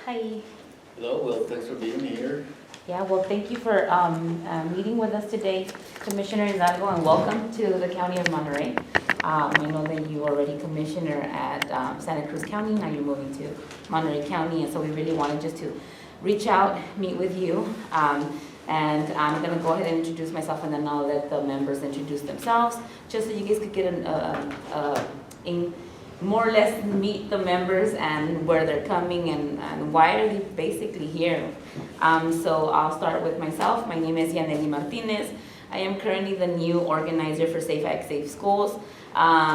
Hi. Hello, well, thanks for being here. Yeah, well, thank you for meeting with us today, Commissioner Hidalgo, and welcome to the County of Monterey. I know that you were already Commissioner at Santa Cruz County, now you're moving to Monterey County, and so we really wanted just to reach out, meet with you. And I'm gonna go ahead and introduce myself, and then I'll let the members introduce themselves, just so you guys could get more or less meet the members and where they're coming and why are they basically here. So I'll start with myself. My name is Yaneli Martinez. I am currently the new organizer for Safe Act Safe Schools.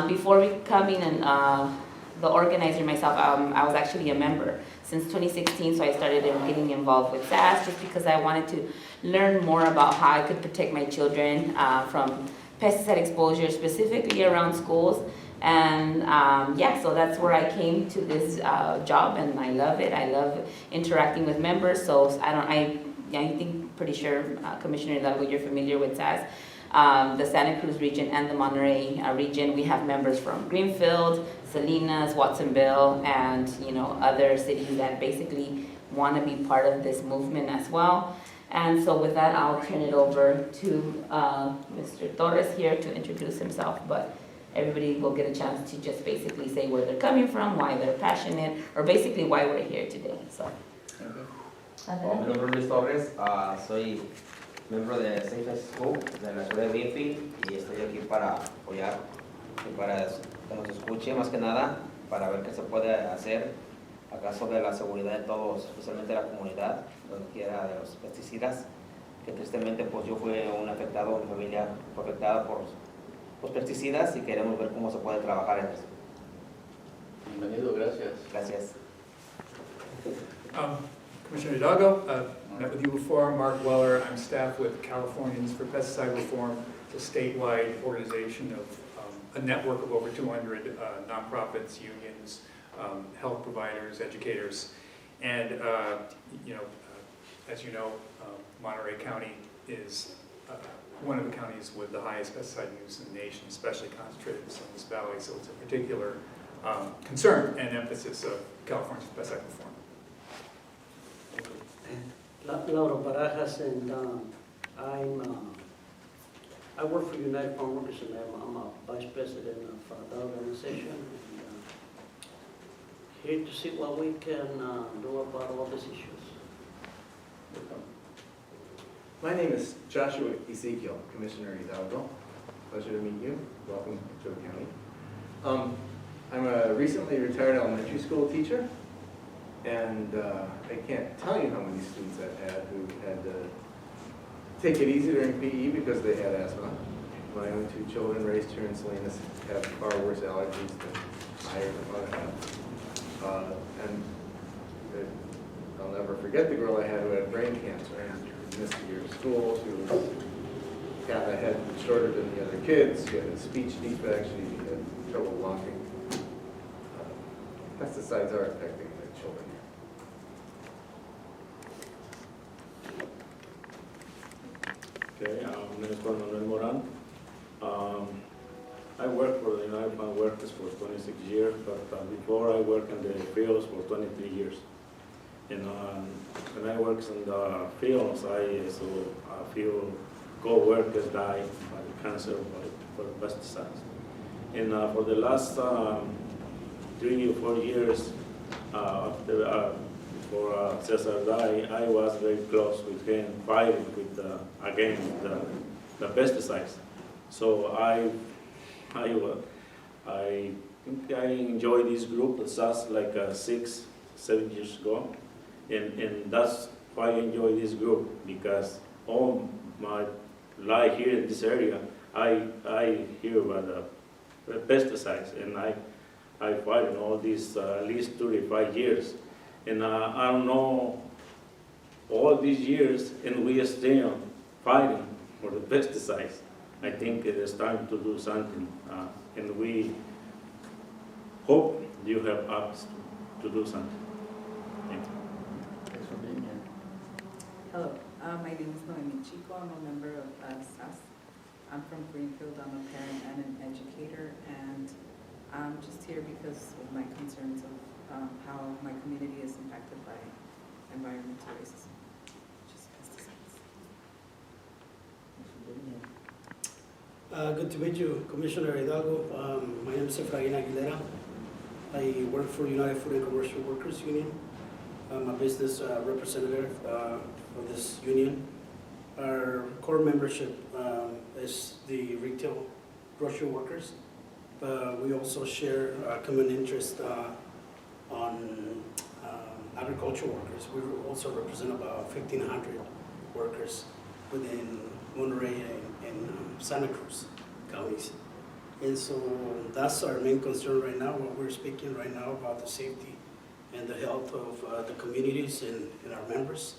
Before becoming the organizer myself, I was actually a member since 2016, so I started getting involved with SASS just because I wanted to learn more about how I could protect my children from pesticide exposure, specifically around schools. And yeah, so that's where I came to this job, and I love it. I love interacting with members. So I think pretty sure Commissioner Hidalgo, you're familiar with SASS, the Santa Cruz region and the Monterey region. We have members from Greenfield, Salinas, Watsonville, and other cities that basically want to be part of this movement as well. And so with that, I'll turn it over to Mr. Torres here to introduce himself. But everybody will get a chance to just basically say where they're coming from, why they're passionate, or basically why we're here today. So. Mi nombre es Luis Torres, soy miembro de Safe Act School de la ciudad de Greenfield y estoy aquí para apoyar y para que nos escuche más que nada, para ver qué se puede hacer a caso de la seguridad de todos, especialmente la comunidad, donde quiera de los pesticidas, que tristemente pues yo fui un afectado, mi familia fue afectada por los pesticidas y queremos ver cómo se puede trabajar en eso. Bienvenido, gracias. Gracias. Commissioner Hidalgo, met with you before. Mark Weller, I'm staff with Californians for Pesticide Reform. It's a statewide organization of a network of over 200 nonprofits, unions, health providers, educators. And as you know, Monterey County is one of the counties with the highest pesticide use in the nation, especially concentrated in the Salinas Valley, so it's a particular concern and emphasis of California's pesticide reform. Laura Barajas, and I work for United Farmworkers, and I'm a vice president of the organization. And, here to see what we can do about all these issues. My name is Joshua Ezekiel, Commissioner Hidalgo. Pleasure to meet you. Welcome to the county. I'm a recently retired elementary school teacher, and I can't tell you how many students I've had who had to take it easy during PE because they had asthma. My own two children raised here in Salinas have far worse allergies than I or my mother have. And I'll never forget the girl I had who had brain cancer and missed a year of school. She was got a head shorter than the other kids. She had a speech defect. She had trouble walking. Pesticides are affecting the children. Okay, my name is Juan Moran. I worked for the United Farmworkers for 26 years, but before I worked in the fields for 23 years. And when I worked in the fields, I saw a few co-workers die by cancer for pesticides. And for the last 3 or 4 years before Cesar died, I was very close with him, fighting with against the pesticides. So I think I enjoyed this group at SASS like 6-7 years ago, and that's why I enjoy this group, because all my life here in this area, I hear about the pesticides, and I fight in all these at least 35 years, and I don't know all these years, and we are still fighting for the pesticides. I think it is time to do something, and we hope you have us to do something. Thank you. Thanks for being here. Hello, my name is Noemi Chico. I'm a member of SASS. I'm from Greenfield. I'm a parent and an educator, and I'm just here because of my concerns of how my community is impacted by environmental racism, which is pesticides. Thanks for being here. Good to meet you, Commissioner Hidalgo. My name is Efrain Aguilera. I work for United Food and Commercial Workers Union. I'm a business representative for this union. Our core membership is the retail grocery workers. We also share a common interest on agricultural workers. We also represent about 1,500 workers within Monterey and Santa Cruz counties. And so that's our main concern right now, what we're speaking right now about the safety and the health of the communities and our members.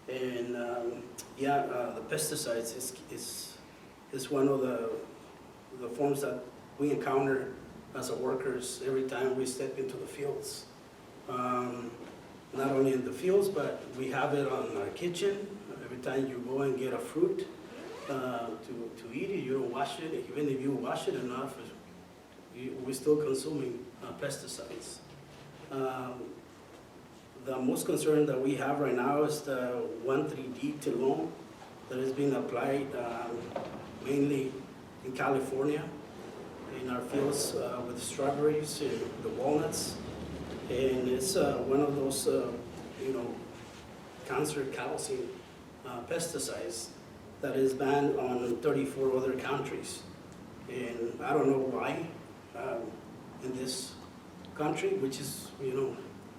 And the pesticides is one of the forms that we encounter as a workers every time we step into the fields. Not only in the fields, but we have it on our kitchen. Every time you go and get a fruit to eat it, you don't wash it. Even if you wash it enough, we're still consuming pesticides. The most concern that we have right now is the 1,3-D loan that is being applied mainly in California, in our fields with strawberries and the walnuts. And it's one of those, cancer-causing pesticides that is banned on 34 other countries. And I don't know why in this country, which is,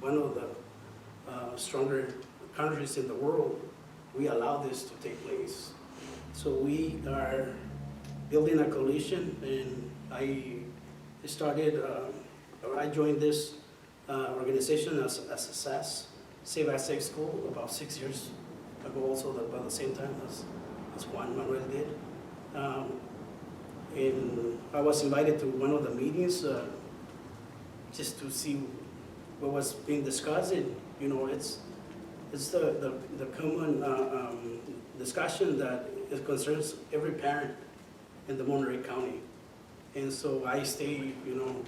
one of the stronger countries in the world, we allow this to take place. So we are building a coalition, and I joined this organization as a SASS, Save as Safe School, about 6 years ago, also about the same time as Juan did. And I was invited to one of the meetings just to see what was being discussed. And, it's the common discussion that it concerns every parent in the Monterey County. And so I stay,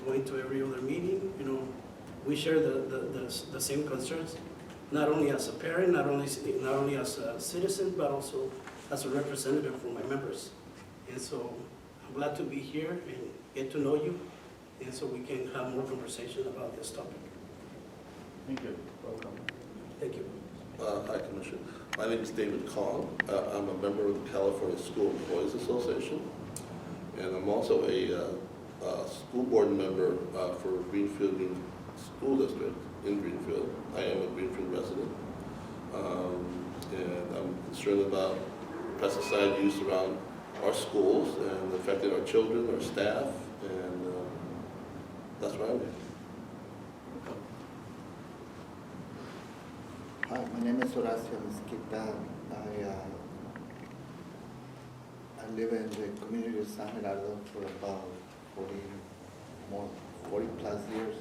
going to every other meeting. We share the same concerns, not only as a parent, not only as a citizen, but also as a representative for my members. And so I'm glad to be here and get to know you, and so we can have more conversation about this topic. Thank you. Welcome. Thank you. Hi, Commissioner. My name is David Kong. I'm a member of the California School Employees Association, and I'm also a school board member for Greenfield School District in Greenfield. I am a Greenfield resident, and I'm concerned about pesticide use around our schools and affecting our children, our staff, and that's why I'm here. Hi, my name is Horacio Mezquita. I live in the community of San Hidalgo for about 40 plus years.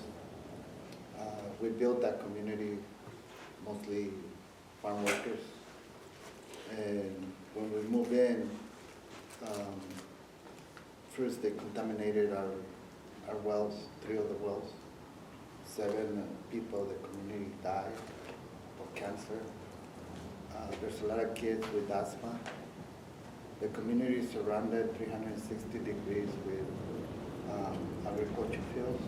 We built that community mostly farm workers. And when we moved in, first they contaminated our wells, 3 of the wells. 7 people in the community died of cancer. There's a lot of kids with asthma. The community is surrounded 360 degrees with agriculture fields.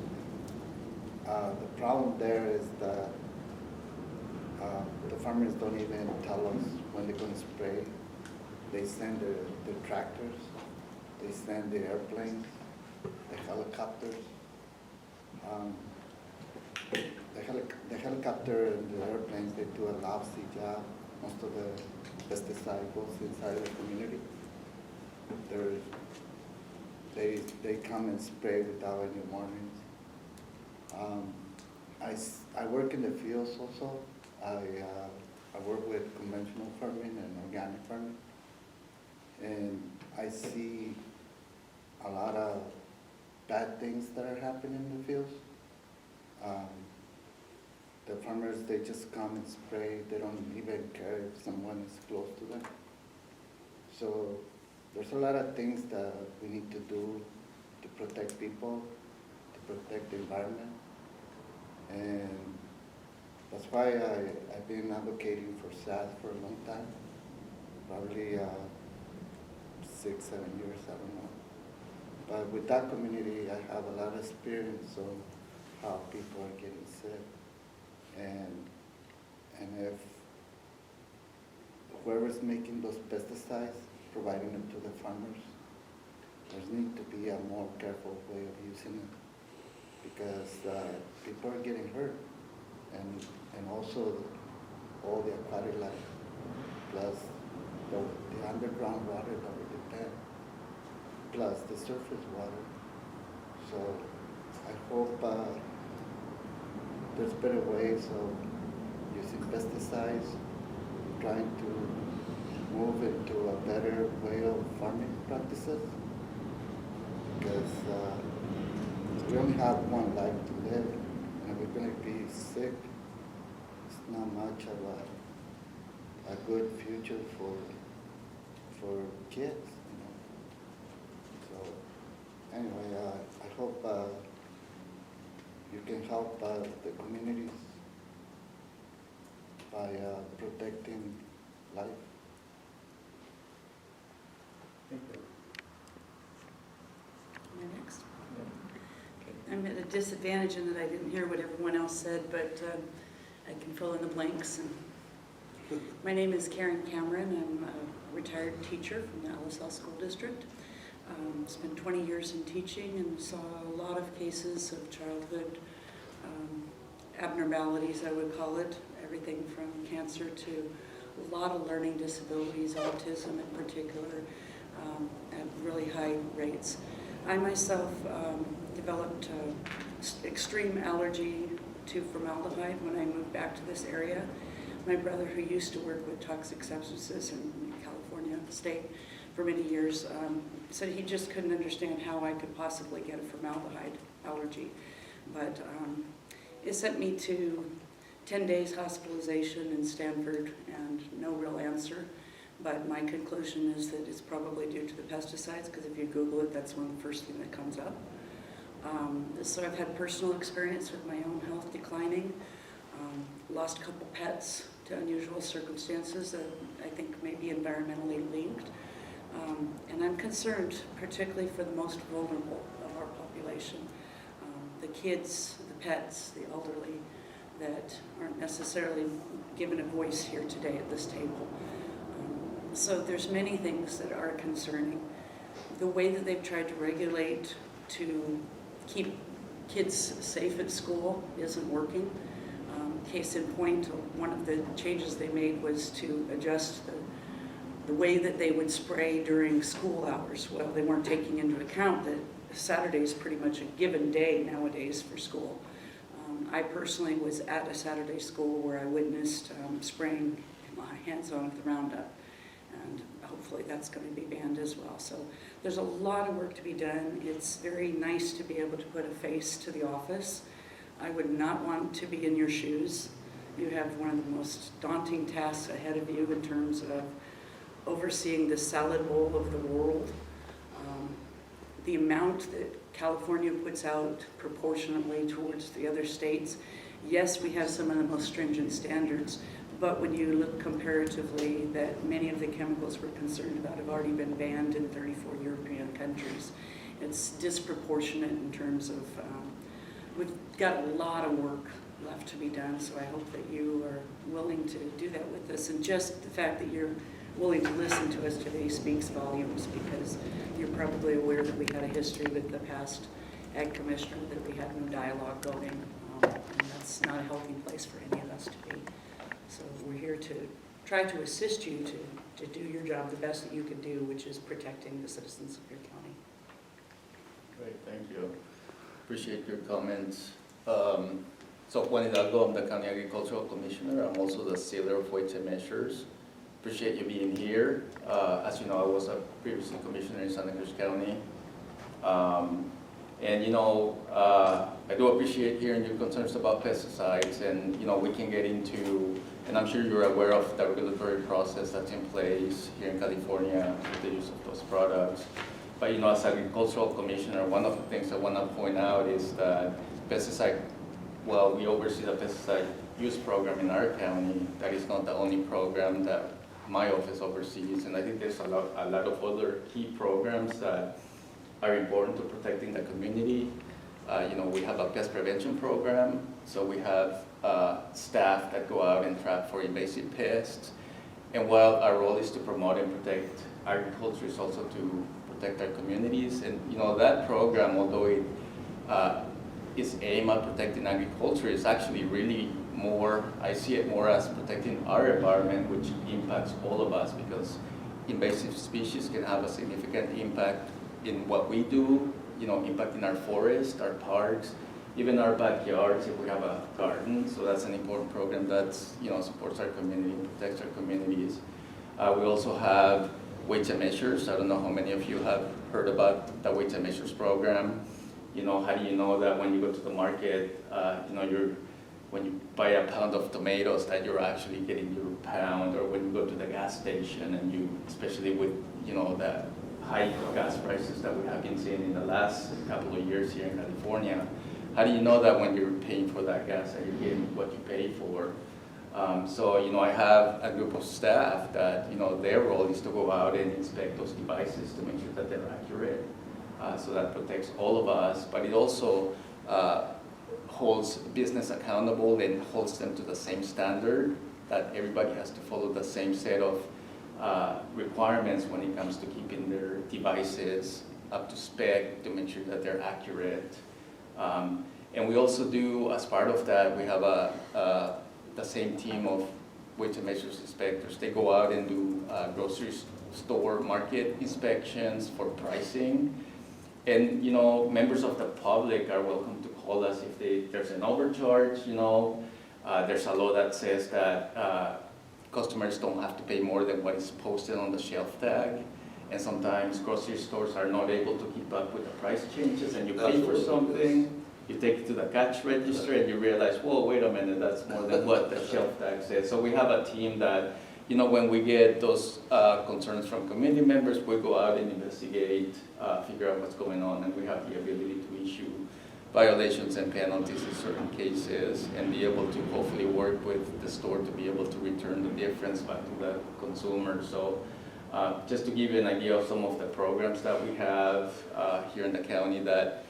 The problem there is that the farmers don't even tell us when they're going to spray. They send the tractors, they send the airplanes, the helicopters. The helicopter and the airplanes, they do a lousy job. Most of the pesticide goes inside the community. They come and spray without any warnings. I work in the fields also. I work with conventional farming and organic farming. And I see a lot of bad things that are happening in the fields. The farmers, they just come and spray. They don't even care if someone is close to them. So there's a lot of things that we need to do to protect people, to protect the environment. And that's why I've been advocating for SASS for a long time, probably 6, 7 years, I don't know. But with that community, I have a lot of experience on how people are getting sick. And if whoever's making those pesticides, providing them to the farmers, there needs to be a more careful way of using it, because people are getting hurt, and also all the aquatic life, plus the underground water that we depend, plus the surface water. So I hope there's better ways of using pesticides, trying to move into a better way of farming practices, because we only have one life to live, and we're going to be sick. It's not much of a good future for kids, you know. So anyway, I hope you can help the communities by protecting life. Thank you. You're next. Okay. I'm at a disadvantage in that I didn't hear what everyone else said, but I can fill in the blanks. And my name is Karen Cameron. I'm a retired teacher from the LSL School District. Spent 20 years in teaching and saw a lot of cases of childhood abnormalities, I would call it. Everything from cancer to a lot of learning disabilities, autism in particular, at really high rates. I myself developed extreme allergy to formaldehyde when I moved back to this area. My brother, who used to work with toxic substances in California state for many years, said he just couldn't understand how I could possibly get a formaldehyde allergy. But it sent me to 10 days hospitalization in Stanford and no real answer. But my conclusion is that it's probably due to the pesticides, because if you Google it, that's one of the first things that comes up. So I've had personal experience with my own health declining. Lost a couple pets to unusual circumstances that I think may be environmentally linked. And I'm concerned particularly for the most vulnerable of our population. The kids, the pets, the elderly that aren't necessarily given a voice here today at this table. So there's many things that are concerning. The way that they've tried to regulate to keep kids safe at school isn't working. Case in point, one of the changes they made was to adjust the way that they would spray during school hours. Well, they weren't taking into account that Saturday is pretty much a given day nowadays for school. I personally was at a Saturday school where I witnessed spraying hands-on with the Roundup, and hopefully that's going to be banned as well. So there's a lot of work to be done. It's very nice to be able to put a face to the office. I would not want to be in your shoes. You have one of the most daunting tasks ahead of you in terms of overseeing the salad bowl of the world. The amount that California puts out proportionately towards the other states, yes, we have some of the most stringent standards, but when you look comparatively that many of the chemicals we're concerned about have already been banned in 34 European countries, it's disproportionate in terms of, we've got a lot of work left to be done, so I hope that you are willing to do that with us. And just the fact that you're willing to listen to us today speaks volumes, because you're probably aware that we had a history with the past Ag Commissioner, that we had no dialogue going, and that's not a healthy place for any of us to be. So we're here to try to assist you to do your job the best that you can do, which is protecting the citizens of your county. Great, thank you. Appreciate your comments. So Juan Hidalgo, I'm the County Agricultural Commissioner. I'm also the sealer of weights and measures. Appreciate you being here. As you know, I was a previously commissioner in Santa Cruz County. And you know, I do appreciate hearing your concerns about pesticides, and you know, we can get into, and I'm sure you're aware of the regulatory process that's in place here in California with the use of those products. But you know, as agricultural commissioner, one of the things I want to point out is that pesticide, well, we oversee the pesticide use program in our county. That is not the only program that my office oversees, and I think there's a lot of other key programs that are important to protecting the community. We have a pest prevention program, so we have staff that go out and trap for invasive pests. And while our role is to promote and protect agriculture, is also to protect our communities. And that program, although it is aimed at protecting agriculture, is actually really more, I see it more as protecting our environment, which impacts all of us, because invasive species can have a significant impact in what we do, impacting our forest, our parks, even our backyards if we have a garden. So that's an important program that supports our community, protects our communities. We also have weights and measures. I don't know how many of you have heard about the weights and measures program. How do you know that when you go to the market, when you buy a pound of tomatoes that you're actually getting your pound, or when you go to the gas station and you, especially with the high gas prices that we have been seeing in the last couple of years here in California, how do you know that when you're paying for that gas that you're getting what you pay for? So I have a group of staff that their role is to go out and inspect those devices to make sure that they're accurate. So that protects all of us, but it also holds business accountable and holds them to the same standard, that everybody has to follow the same set of requirements when it comes to keeping their devices up to spec, to make sure that they're accurate. And we also do, as part of that, we have the same team of weights and measures inspectors. They go out and do grocery store market inspections for pricing. And members of the public are welcome to call us if there's an overcharge. There's a law that says that customers don't have to pay more than what is posted on the shelf tag. And sometimes grocery stores are not able to keep up with the price changes, and you pay for something, you take it to the cash register, and you realize, whoa, wait a minute, that's more than what the shelf tag says. So we have a team that, when we get those concerns from community members, we go out and investigate, figure out what's going on, and we have the ability to issue violations and penalties in certain cases, and be able to hopefully work with the store to be able to return the difference back to the consumer. So just to give you an idea of some of the programs that we have here in the county that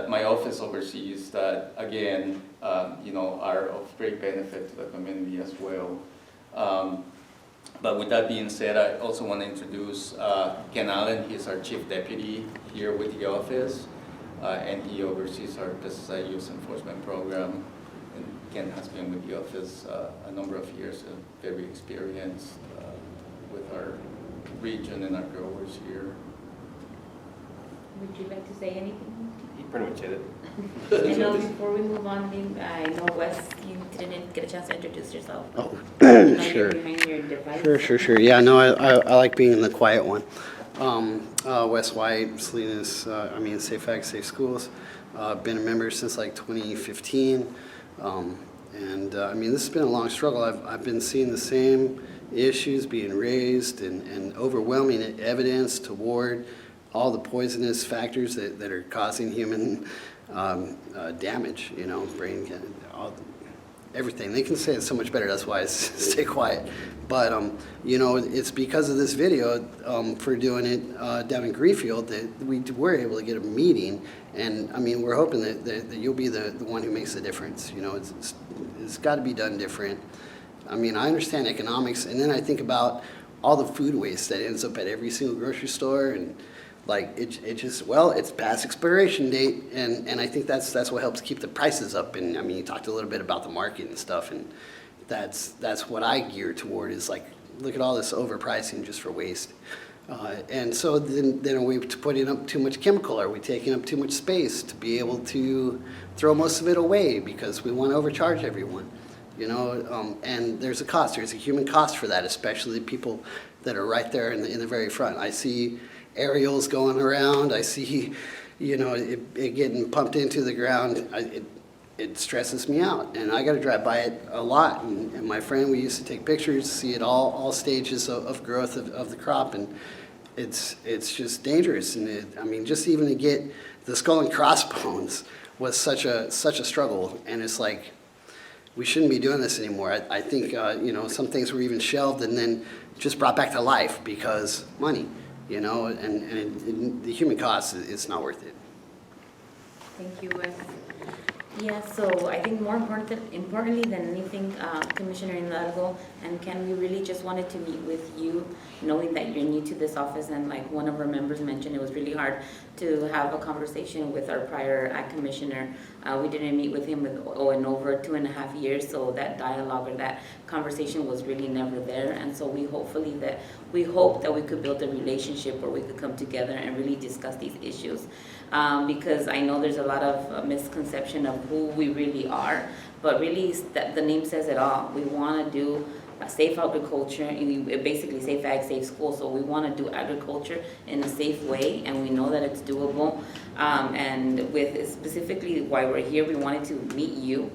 my office oversees, that again, are of great benefit to the community as well. But with that being said, I also want to introduce Ken Allen. He's our chief deputy here with the office, and he oversees our pesticide use enforcement program. And Ken has been with the office a number of years, and very experienced with our region and our growers here. Would you like to say anything? He pretty much did it. I know before we move on, I know Wes, you didn't get a chance to introduce yourself. Oh, Sure. Behind your device. Sure. Yeah, no, I like being the quiet one. Wes White, Salinas, Safe Ag, Safe Schools. Been a member since like 2015. This has been a long struggle. I've been seeing the same issues being raised and overwhelming evidence toward all the poisonous factors that are causing human damage, brain, everything. They can say it so much better, that's why I stay quiet. But, it's because of this video for doing it down in Greenfield that we were able to get a meeting. And, we're hoping that you'll be the one who makes the difference. It's got to be done different. I understand economics, and then I think about all the food waste that ends up at every single grocery store, and it's past expiration date, and I think that's what helps keep the prices up. And you talked a little bit about the market and stuff, and that's what I gear toward, is like, look at all this overpricing just for waste. And so then are we putting up too much chemical? Are we taking up too much space to be able to throw most of it away because we want to overcharge everyone? And there's a cost. There's a human cost for that, especially people that are right there in the very front. I see aerials going around. I see, it getting pumped into the ground. It stresses me out, and I got to drive by it a lot. And my friend, we used to take pictures, see it all stages of growth of the crop, and it's just dangerous. And just even to get the skull and crossbones was such a struggle. And it's like, we shouldn't be doing this anymore. I think, you know, some things were even shelved and then just brought back to life because money, you know, and the human cost is not worth it. Thank you, Wes. Yeah, so I think more importantly than anything, Commissioner Hidalgo and Ken, we really just wanted to meet with you, knowing that you're new to this office, and like one of our members mentioned, it was really hard to have a conversation with our prior Ag Commissioner. We didn't meet with him in over 2.5 years, so that dialogue or that conversation was really never there. And so we hope that we could build a relationship where we could come together and really discuss these issues. Because I know there's a lot of misconception of who we really are, but really the name says it all. We want to do a safe agriculture, and basically safe ag, safe school. So we want to do agriculture in a safe way, and we know that it's doable. And with specifically why we're here, we wanted to meet you,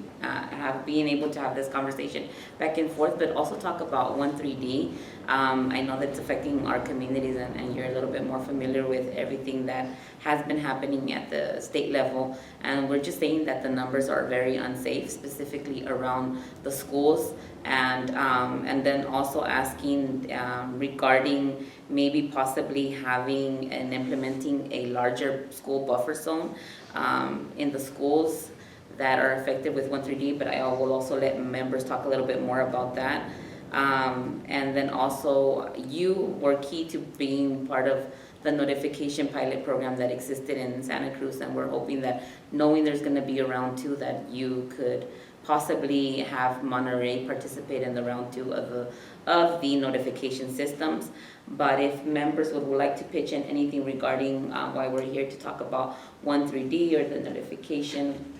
being able to have this conversation back and forth, but also talk about 1,3-D. I know that's affecting our communities, and you're a little bit more familiar with everything that has been happening at the state level. And we're just saying that the numbers are very unsafe, specifically around the schools. And then also asking regarding maybe possibly having and implementing a larger school buffer zone in the schools that are affected with 1,3-D, but I will also let members talk a little bit more about that. And then also, you were key to being part of the notification pilot program that existed in Santa Cruz, and we're hoping that, knowing there's going to be a round 2, that you could possibly have Monterey participate in the round 2 of the notification systems. But if members would like to pitch in anything regarding why we're here to talk about 1,3-D or the notification,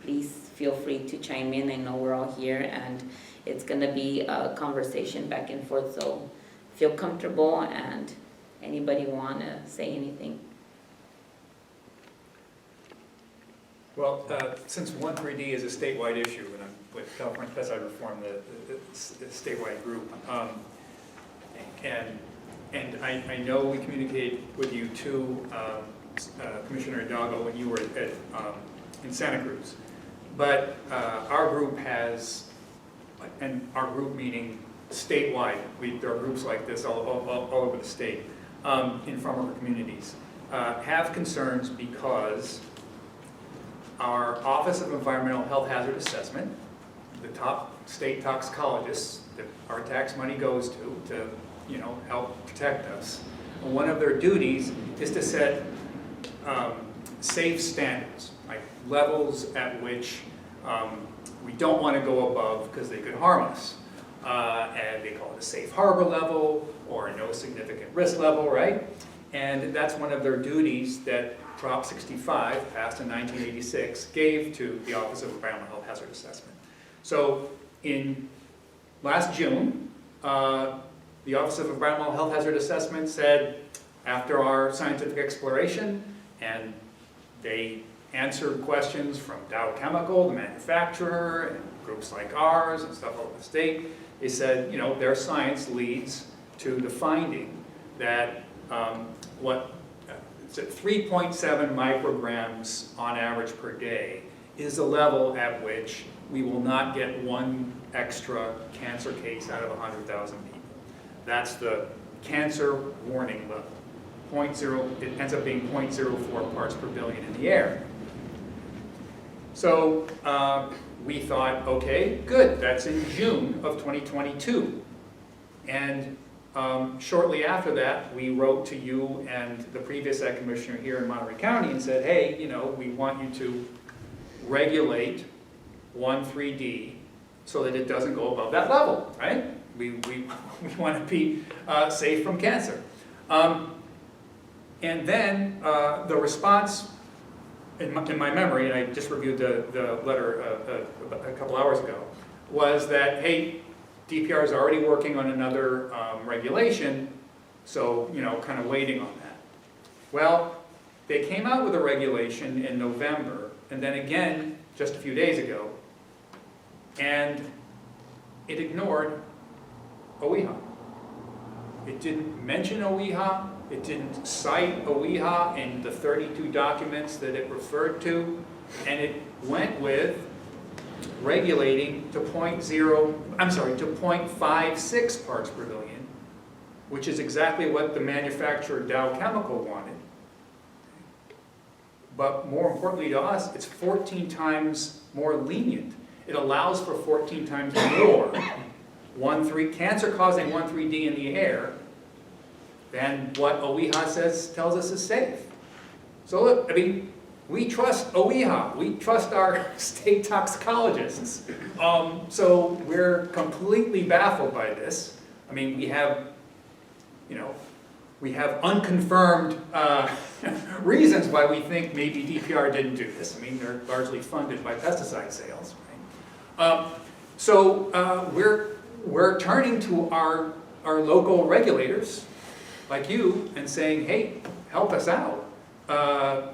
please feel free to chime in. I know we're all here, and it's going to be a conversation back and forth, so feel comfortable. And anybody want to say anything? Well, since 1,3-D is a statewide issue, and I'm with California Pesticide Reform, the statewide group, and I know we communicated with you too, Commissioner Hidalgo, when you were in Santa Cruz. But our group has, and our group meaning statewide, there are groups like this all over the state in farmworker communities, have concerns because our Office of Environmental Health Hazard Assessment, the top state toxicologists that our tax money goes to help protect us, one of their duties is to set safe standards, like levels at which we don't want to go above because they could harm us. And they call it a safe harbor level or no significant risk level, right? And that's one of their duties that Prop 65, passed in 1986, gave to the Office of Environmental Health Hazard Assessment. So in last June, the Office of Environmental Health Hazard Assessment said, after our scientific exploration, and they answered questions from Dow Chemical, the manufacturer, and groups like ours and stuff over the state, they said, their science leads to the finding that it's at 3.7 micrograms on average per day is the level at which we will not get one extra cancer case out of 100,000 people. That's the cancer warning level. It ends up being 0.04 parts per billion in the air. So we thought, okay, good, that's in June of 2022. And shortly after that, we wrote to you and the previous Ag Commissioner here in Monterey County and said, hey, we want you to regulate 1,3-D so that it doesn't go above that level, right? We want to be safe from cancer. And then the response, in my memory, and I just reviewed the letter a couple hours ago, was that, hey, DPR is already working on another regulation, so, kind of waiting on that. Well, they came out with a regulation in November, and then again, just a few days ago, and it ignored OEHA. It didn't mention OEHA, it didn't cite OEHA in the 32 documents that it referred to, and it went with regulating to 0.56 parts per billion, which is exactly what the manufacturer Dow Chemical wanted. But more importantly to us, it's 14 times more lenient. It allows for 14 times more cancer-causing 1,3-D in the air than what OEHA tells us is safe. So look, I mean, we trust OEHA, we trust our state toxicologists. So we're completely baffled by this. I mean, we have unconfirmed reasons why we think maybe DPR didn't do this. I mean, they're largely funded by pesticide sales, right? We're turning to our local regulators, like you, and saying, hey, help us out. The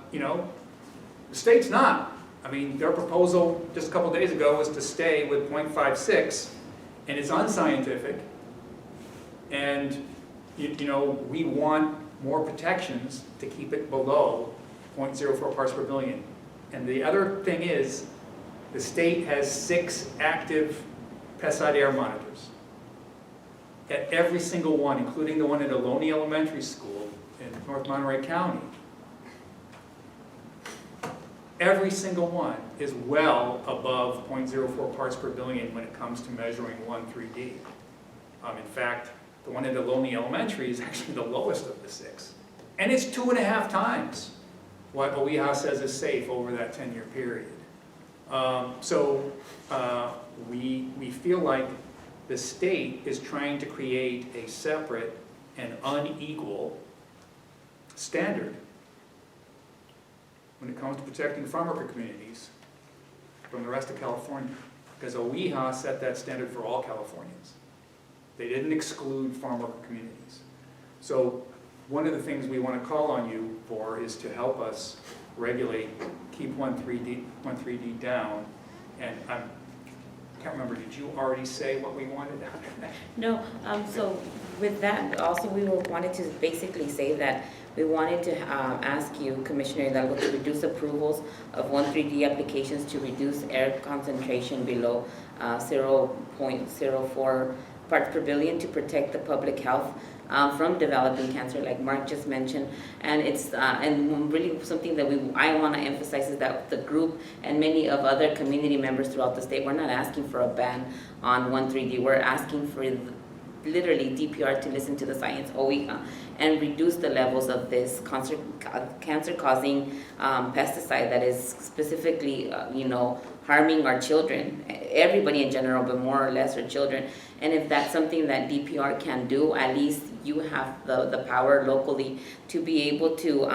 state's not. I mean, their proposal just a couple days ago was to stay with 0.56, and it's unscientific. And we want more protections to keep it below 0.04 parts per billion. And the other thing is, the state has 6 active pesticide air monitors. At every single one, including the one at Ohlone Elementary School in North Monterey County, every single one is well above 0.04 parts per billion when it comes to measuring 1,3-D. In fact, the one at Ohlone Elementary is actually the lowest of the 6. And it's 2.5 times what OEHA says is safe over that 10-year period. We feel like the state is trying to create a separate and unequal standard when it comes to protecting farmworker communities from the rest of California, because OEHA set that standard for all Californians. They didn't exclude farmworker communities. So one of the things we want to call on you for is to help us regulate, keep 1,3-D down. And I can't remember, did you already say what we wanted? No, so with that, also we wanted to basically say that we wanted to ask you, Commissioner Hidalgo, to reduce approvals of 1,3-D applications to reduce air concentration below 0.04 parts per billion to protect the public health from developing cancer, like Mark just mentioned. And it's and really something that I want to emphasize is that the group and many of other community members throughout the state, we're not asking for a ban on 1,3-D. We're asking for literally DPR to listen to the science, OEHA, and reduce the levels of this cancer-causing pesticide that is specifically, harming our children, everybody in general, but more or less our children. And if that's something that DPR can do, at least you have the power locally to be able to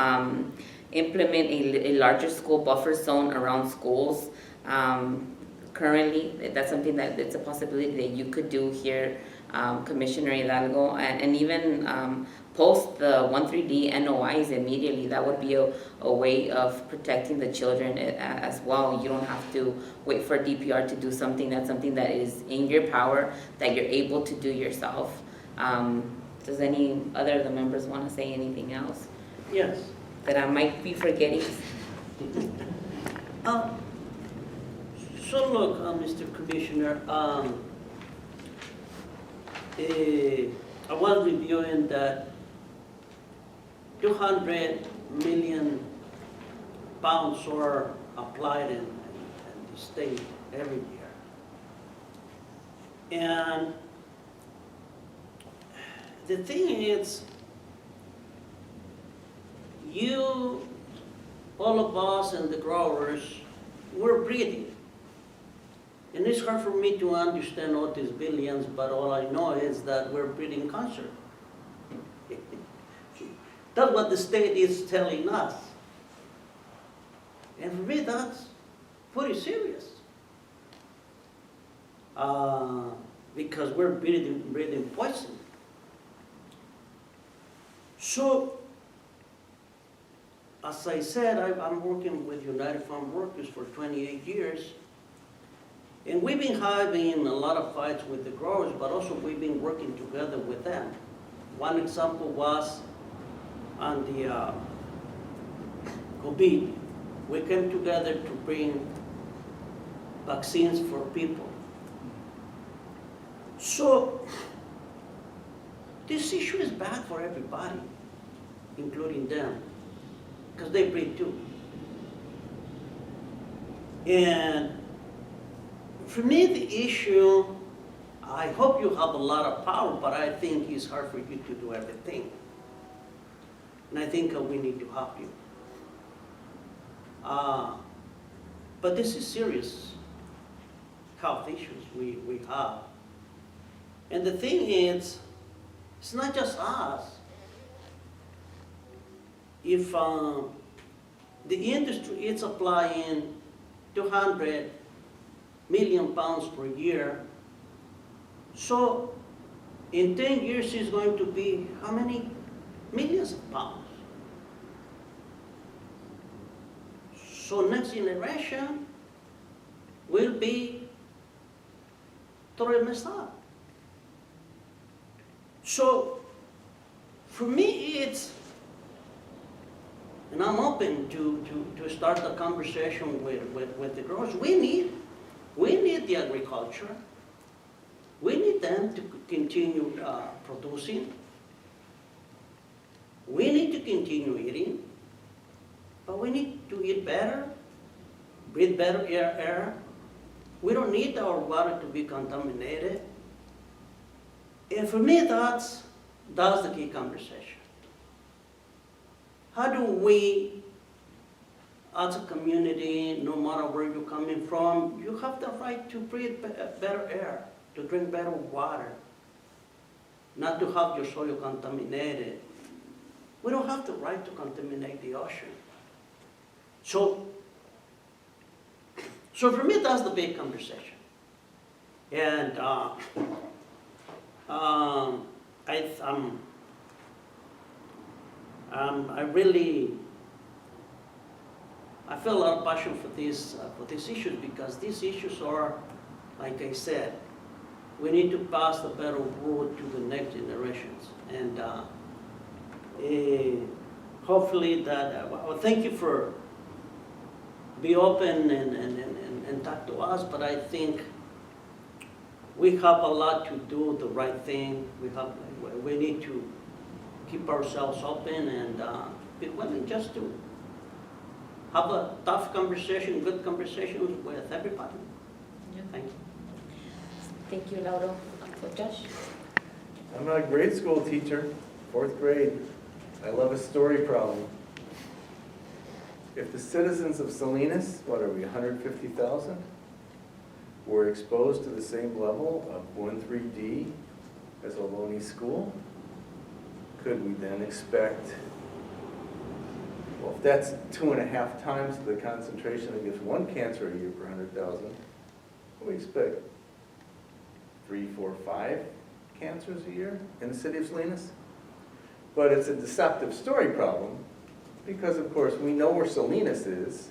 implement a larger school buffer zone around schools. Currently, that's something that it's a possibility that you could do here, Commissioner Hidalgo, and even post the 1,3-D NOIs immediately. That would be a way of protecting the children as well. You don't have to wait for DPR to do something. That's something that is in your power, that you're able to do yourself. Does any other of the members want to say anything else? Yes. That I might be forgetting? So look, Mr. Commissioner, I was reviewing that 200 million pounds are applied in the state every year. And the thing is, all of us and the growers, we're breeding. And it's hard for me to understand all these billions, but all I know is that we're breeding cancer. That's what the state is telling us. And for me, that's pretty serious. Because we're breeding poison. So, as I said, I'm working with United Farm Workers for 28 years. And we've been having a lot of fights with the growers, but also we've been working together with them. One example was on the COVID. We came together to bring vaccines for people. So this issue is bad for everybody, including them, because they breed too. And for me, the issue, I hope you have a lot of power, but I think it's hard for you to do everything. And I think we need to help you. But this is serious health issues we have. And the thing is, it's not just us. If the industry is applying 200 million pounds per year, so in 10 years it's going to be how many millions of pounds? So next generation will be totally messed up. So for me it's, and I'm open to start a conversation with the growers. We need the agriculture. We need them to continue producing. We need to continue eating, but we need to eat better, breathe better air. We don't need our water to be contaminated. And for me, that's the key conversation. How do we, as a community, no matter where you're coming from, you have the right to breathe better air, to drink better water, not to have your soil contaminated. We don't have the right to contaminate the ocean. So for me, that's the big conversation. And I feel a lot of passion for these issues, because these issues are, like I said, we need to pass the better word to the next generations. And hopefully that, well, thank you for be open and talk to us, but I think we have a lot to do the right thing. We need to keep ourselves open and be willing just to have a tough conversation, good conversations with everybody. Yeah. Thank you. Thank you, Lauro. So Josh? I'm a grade school teacher, 4th grade. I love a story problem. If the citizens of Salinas, what are we, 150,000, were exposed to the same level of 1,3-D as Ohlone School, could we then expect, well, if that's 2.5 times the concentration that gives one cancer a year per 100,000, we expect 3, 4, 5 cancers a year in the city of Salinas? But it's a deceptive story problem because, of course, we know where Salinas is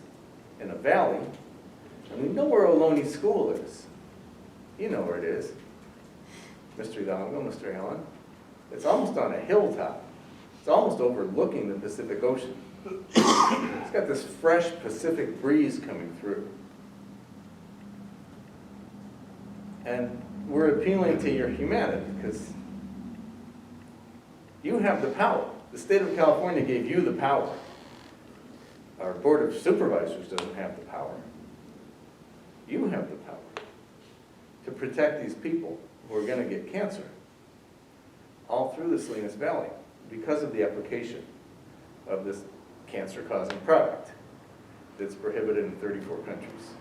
in a valley, and we know where Ohlone School is. You know where it is, Mr. Hidalgo, Mr. Allen. It's almost on a hilltop. It's almost overlooking the Pacific Ocean. It's got this fresh Pacific breeze coming through. And we're appealing to your humanity because you have the power. The state of California gave you the power. Our Board of Supervisors doesn't have the power. You have the power to protect these people who are going to get cancer all through the Salinas Valley because of the application of this cancer-causing product that's prohibited in 34 countries.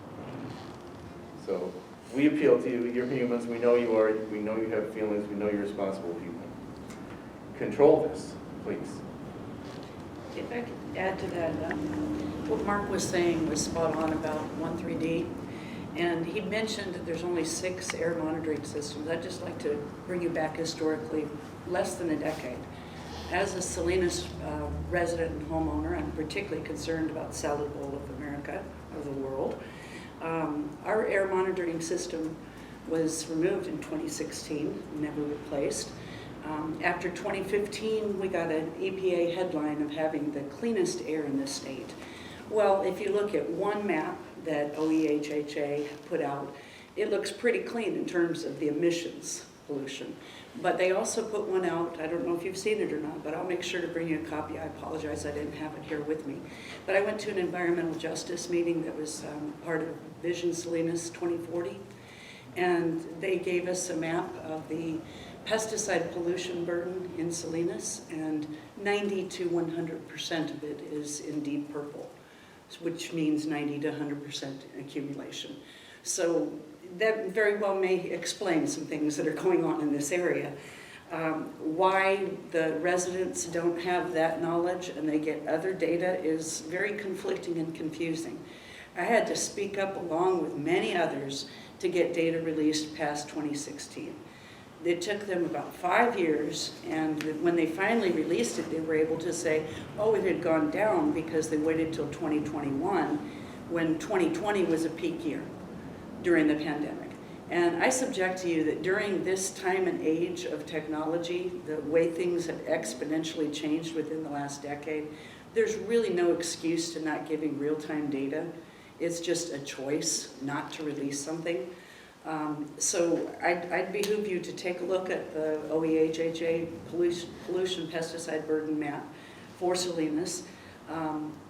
So we appeal to you. You're humans. We know you are. We know you have feelings. We know you're responsible people. Control this, please. If I could add to that, what Mark was saying was spot on about 1,3-D. And he mentioned that there's only 6 air monitoring systems. I'd just like to bring you back historically, less than a decade. As a Salinas resident and homeowner, I'm particularly concerned about salad bowl of America, of the world. Our air monitoring system was removed in 2016, never replaced. After 2015, we got an EPA headline of having the cleanest air in the state. Well, if you look at one map that OEHHA put out. It looks pretty clean in terms of the emissions pollution. But they also put one out, I don't know if you've seen it or not, but I'll make sure to bring you a copy. I apologize, I didn't have it here with me. But I went to an environmental justice meeting that was part of Vision Salinas 2040. And they gave us a map of the pesticide pollution burden in Salinas, and 90 to 100% of it is in deep purple, which means 90 to 100% accumulation. So that very well may explain some things that are going on in this area. Why the residents don't have that knowledge and they get other data is very conflicting and confusing. I had to speak up along with many others to get data released past 2016. It took them about 5 years, and when they finally released it, they were able to say, oh, it had gone down because they waited till 2021, when 2020 was a peak year during the pandemic. And I subject to you that during this time and age of technology, the way things have exponentially changed within the last decade, there's really no excuse to not giving real-time data. It's just a choice not to release something. So I'd behoove you to take a look at the OEHHA pollution pesticide burden map for Salinas,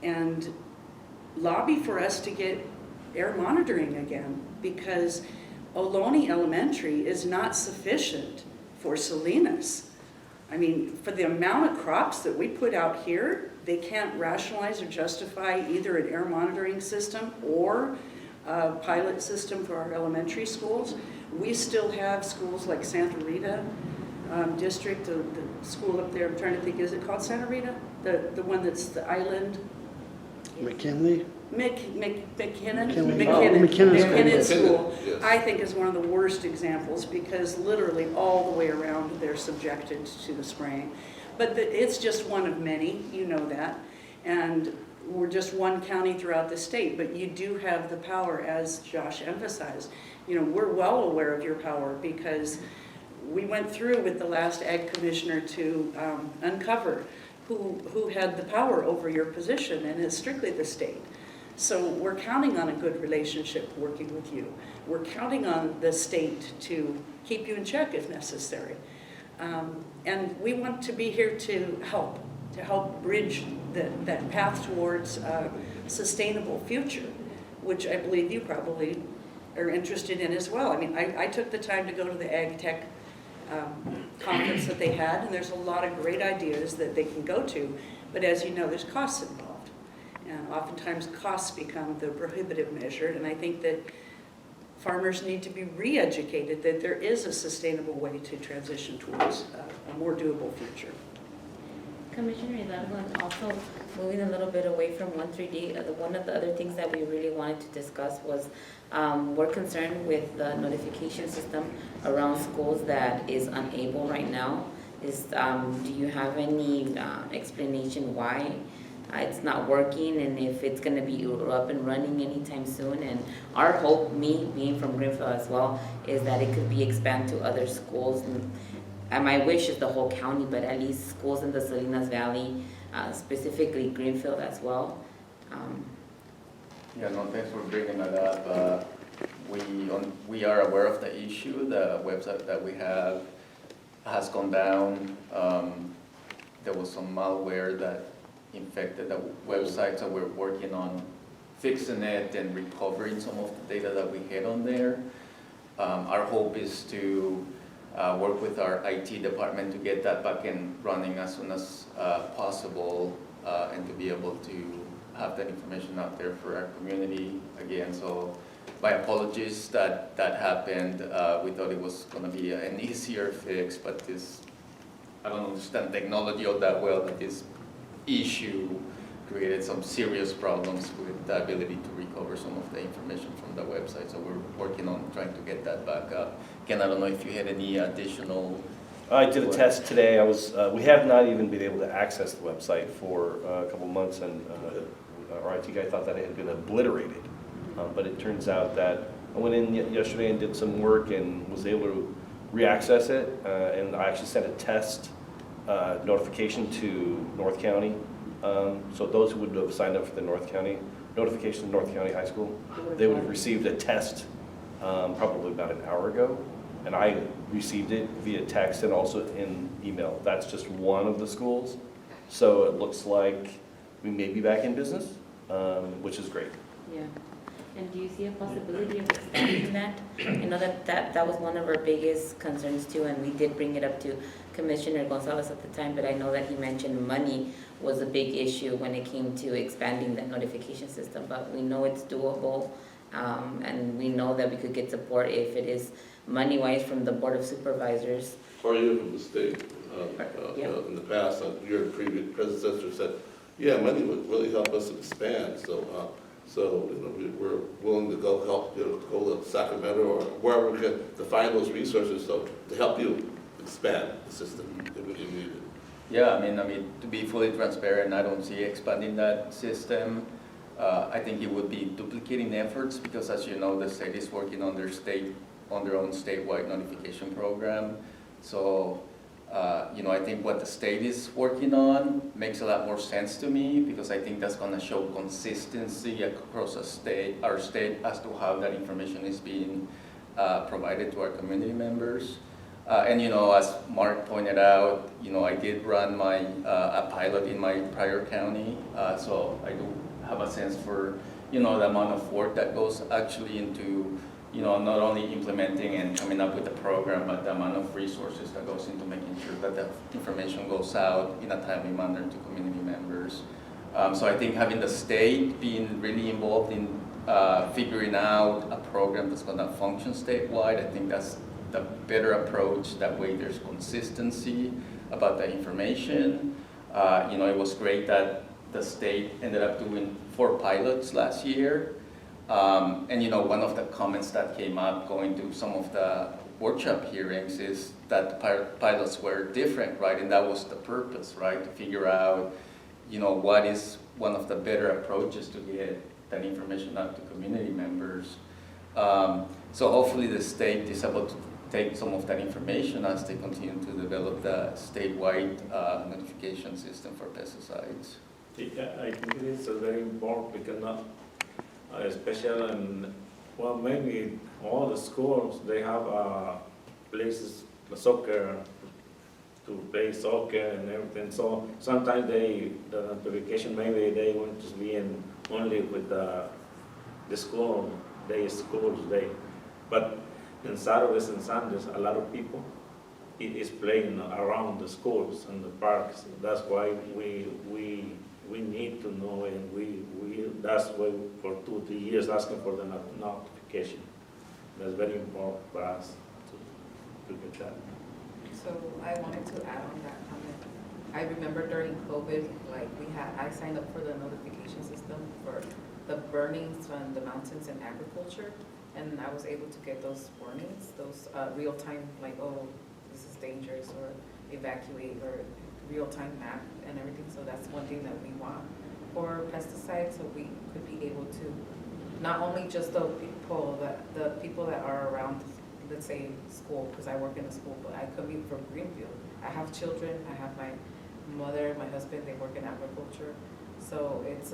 and lobby for us to get air monitoring again, because Ohlone Elementary is not sufficient for Salinas. I mean, for the amount of crops that we put out here, they can't rationalize or justify either an air monitoring system or a pilot system for our elementary schools. We still have schools like Santa Rita District, the school up there, I'm trying to think, is it called Santa Rita? The one that's the island? McKinley? McKinnon Yes. School, I think, is one of the worst examples, because literally all the way around they're subjected to the spraying. But it's just one of many, you know that, and we're just one county throughout the state, but you do have the power, as Josh emphasized. You know, we're well aware of your power, because we went through with the last Ag Commissioner to uncover who had the power over your position, and it's strictly the state. So we're counting on a good relationship working with you. We're counting on the state to keep you in check if necessary. And we want to be here to help bridge that path towards a sustainable future, which I believe you probably are interested in as well. I mean, I took the time to go to the Ag Tech conference that they had, and there's a lot of great ideas that they can go to, but as you know, there's costs involved. And oftentimes costs become the prohibitive measure, and I think that farmers need to be re-educated that there is a sustainable way to transition towards a more doable future. Commissioner Hidalgo, and also moving a little bit away from 13D, one of the other things that we really wanted to discuss was we're concerned with the notification system around schools that is unable right now. Do you have any explanation why it's not working, and if it's going to be up and running anytime soon? And our hope, me being from Greenfield as well, is that it could be expanded to other schools. And my wish is the whole county, but at least schools in the Salinas Valley, specifically Greenfield as well. Yeah, no, thanks for bringing that up. We are aware of the issue. The website that we have has gone down. There was some malware that infected the website, so we're working on fixing it and recovering some of the data that we had on there. Our hope is to work with our IT department to get that back and running as soon as possible, and to be able to have that information out there for our community again. So my apologies that happened. We thought it was going to be an easier fix, but I don't understand technology all that well, but this issue created some serious problems with the ability to recover some of the information from the website. So we're working on trying to get that back up. Ken, I don't know if you had any additional... I did a test today. We have not even been able to access the website for a couple months, and our IT guy thought that it had been obliterated. But it turns out that I went in yesterday and did some work and was able to re-access it, and I actually sent a test notification to North County. So those who would have signed up for the North County notification to North County High School. They would have received a test probably about an hour ago, and I received it via text and also in email. That's just one of the schools. So it looks like we may be back in business, which is great. Yeah. And do you see a possibility of expanding that? I know that was one of our biggest concerns too, and we did bring it up to Commissioner Gonzalez at the time, but I know that he mentioned money was a big issue when it came to expanding that notification system, but we know it's doable, and we know that we could get support if it is money-wise from the Board of Supervisors. Or even from the state. Yeah. In the past, your previous predecessor said, yeah, money would really help us expand, so we're willing to go help, go to Sacramento or wherever we can to find those resources to help you expand the system if you need it. Yeah, I mean, to be fully transparent, I don't see expanding that system. I think it would be duplicating efforts because, as you know, the state is working on their own statewide notification program. So, I think what the state is working on makes a lot more sense to me because I think that's going to show consistency across our state as to how that information is being provided to our community members. And as Mark pointed out, I did run a pilot in my prior county, so I do have a sense for the amount of work that goes actually into not only implementing and coming up with the program, but the amount of resources that goes into making sure that the information goes out in a timely manner to community members. So I think having the state being really involved in figuring out a program that's going to function statewide, I think that's the better approach. That way there's consistency about the information. It was great that the state ended up doing 4 pilots last year. And one of the comments that came up going to some of the workshop hearings is that pilots were different, right? And that was the purpose, right? To figure out, what is one of the better approaches to get that information out to community members. So hopefully the state is able to take some of that information as they continue to develop the statewide notification system for pesticides. Yeah, I think it is very important because not especially in, maybe all the schools, they have places, soccer, to play soccer and everything. So sometimes the notification, maybe they want to be in only with the schools day. But in Saturdays and Sundays, a lot of people is playing around the schools and the parks. That's why we need to know, and that's why for 2-3 years asking for the notification. That's very important for us to get that. So I wanted to add on that comment. I remember during COVID, I signed up for the notification system for the burnings on the mountains and agriculture, and I was able to get those warnings, those real-time, this is dangerous, or evacuate, or real-time map and everything. So that's one thing that we want for pesticides, so we could be able to, not only just the people that are around, let's say school, because I work in a school, but I commute from Greenfield. I have children, I have my mother, my husband, they work in agriculture. So it's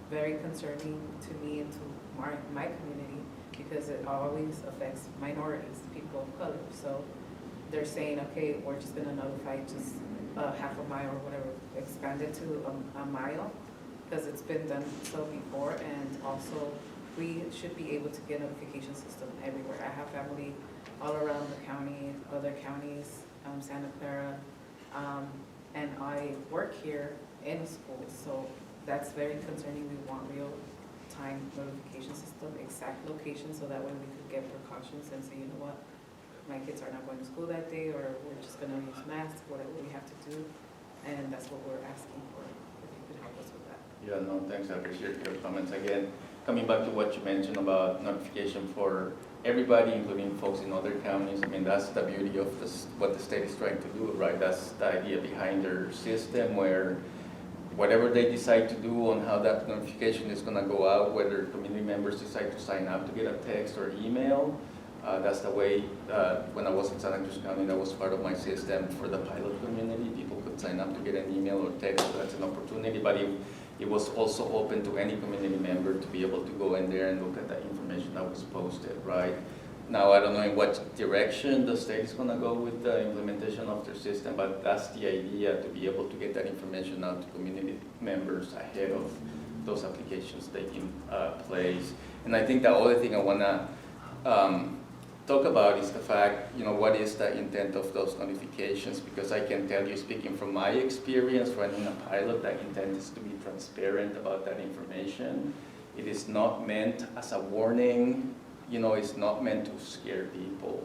very concerning to me and to my community because it always affects minorities, people of color. So they're saying, okay, we're just gonna notify just half a mile or whatever, expand it to a mile, because it's been done so before. And also we should be able to get a notification system everywhere. I have family all around the county, other counties, Santa Clara, and I work here in a school, so that's very concerning. We want real-time notification system, exact location, so that way we could get precautions and say, you know what, my kids are not going to school that day, or we're just going to use masks, whatever we have to do, and that's what we're asking for, if you could help us with that. Yeah, no, thanks. I appreciate your comments. Again, coming back to what you mentioned about notification for everybody, including folks in other counties, I mean, that's the beauty of what the state is trying to do, right? That's the idea behind their system, where whatever they decide to do on how that notification is going to go out, whether community members decide to sign up to get a text or email, that's the way, when I was in Santa Cruz County, that was part of my system for the pilot community. People could sign up to get an email or text, so that's an opportunity. But it was also open to any community member to be able to go in there and look at the information that was posted, right? Now, I don't know in what direction the state is going to go with the implementation of their system, but that's the idea, to be able to get that information out to community members ahead of those applications taking place. And I think the other thing I want to talk about is the fact, what is the intent of those notifications? Because I can tell you, speaking from my experience running a pilot, the intent is to be transparent about that information. It is not meant as a warning. It's not meant to scare people.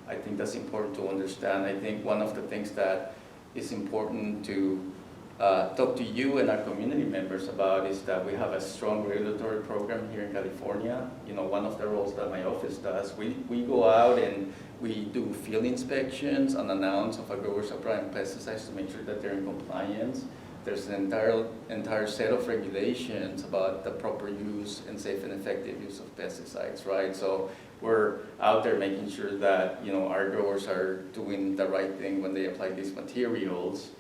I think that's important to understand. I think one of the things that is important to talk to you and our community members about is that we have a strong regulatory program here in California. One of the roles that my office does, we go out and we do field inspections unannounced of a growers applying pesticides to make sure that they're in compliance. There's an entire set of regulations about the proper use and safe and effective use of pesticides, right? So we're out there making sure that our growers are doing the right thing when they apply these materials,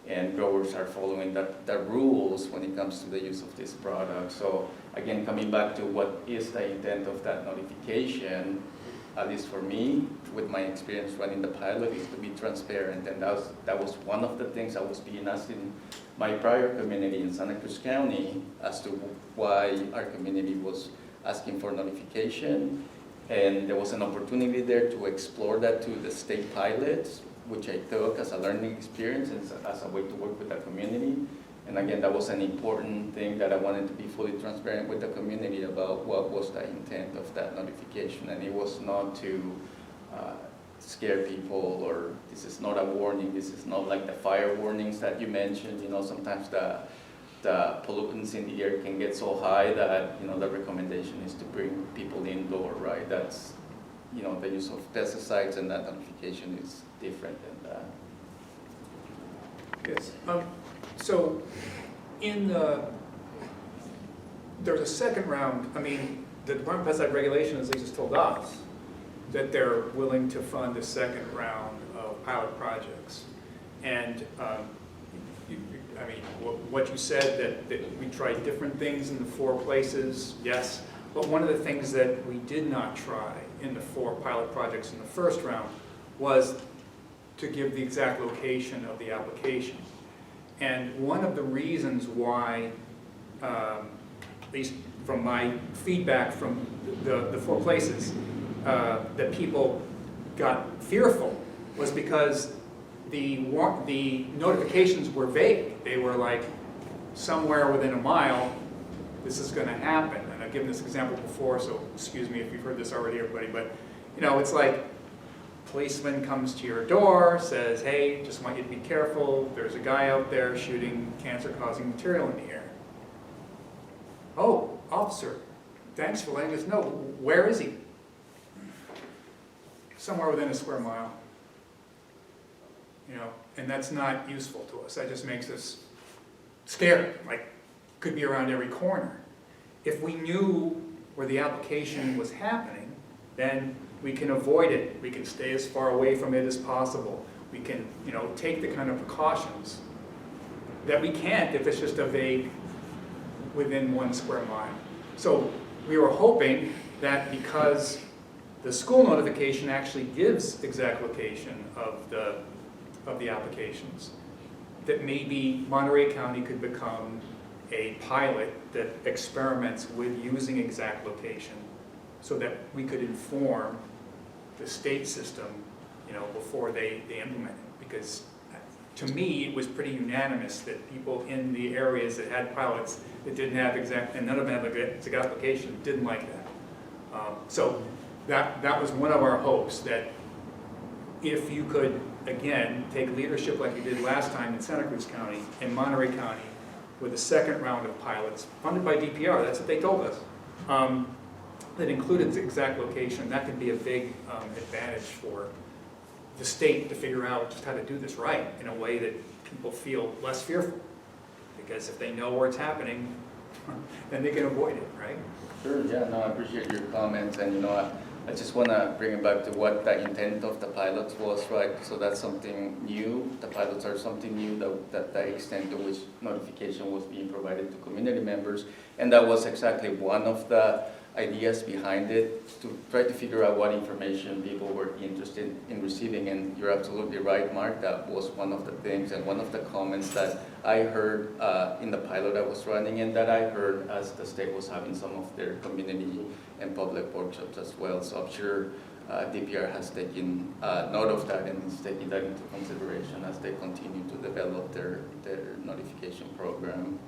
and growers are following the rules when it comes to the use of this product. So again, coming back to what is the intent of that notification, at least for me, with my experience running the pilot, is to be transparent. And that was one of the things I was being asked in my prior community in Santa Cruz County as to why our community was asking for notification. And there was an opportunity there to explore that to the state pilots, which I took as a learning experience and as a way to work with the community. And again, that was an important thing that I wanted to be fully transparent with the community about what was the intent of that notification. And it was not to scare people, or this is not a warning, this is not like the fire warnings that you mentioned. Sometimes the pollutants in the air can get so high that, the recommendation is to bring people indoor, right? That's, the use of pesticides, and that notification is different than that. Yes. So there's a second round. The Department of Pesticide Regulation, as they just told us, that they're willing to fund a second round of pilot projects. And what you said, that we tried different things in the 4 places, yes. But one of the things that we did not try in the 4 pilot projects in the first round was to give the exact location of the application. And one of the reasons why, at least from my feedback from the 4 places, that people got fearful was because the notifications were vague. They were like, somewhere within a mile, this is going to happen. And I've given this example before, so excuse me if you've heard this already, everybody, but it's like, policeman comes to your door, says, hey, just want you to be careful, there's a guy out there shooting cancer-causing material in the air. Oh, officer, thanks for letting us know. Where is he? Somewhere within a square mile. And that's not useful to us. That just makes us scared, like, could be around every corner. If we knew where the application was happening, then we can avoid it. We can stay as far away from it as possible. We can, take the kind of precautions that we can't if it's just a vague within 1 square mile. So we were hoping that because the school notification actually gives exact location of the applications, that maybe Monterey County could become a pilot that experiments with using exact location, so that we could inform the state system, before they implement it. Because to me, it was pretty unanimous that people in the areas that had pilots that didn't have exact, and none of them had exact application, didn't like that. So that was one of our hopes, that if you could, again, take leadership like you did last time in Santa Cruz County and Monterey County with a second round of pilots, funded by DPR, that's what they told us, that included the exact location, that could be a big advantage for the state to figure out just how to do this right in a way that people feel less fearful. Because if they know where it's happening, then they can avoid it, right? Sure, yeah, no, I appreciate your comments. And I just want to bring it back to what the intent of the pilots was, right? So that's something new. The pilots are something new, that the extent to which notification was being provided to community members. And that was exactly one of the ideas behind it, to try to figure out what information people were interested in receiving. And you're absolutely right, Mark, that was one of the things and one of the comments that I heard in the pilot I was running, and that I heard as the state was having some of their community and public workshops as well. So I'm sure DPR has taken note of that and is taking that into consideration as they continue to develop their notification program.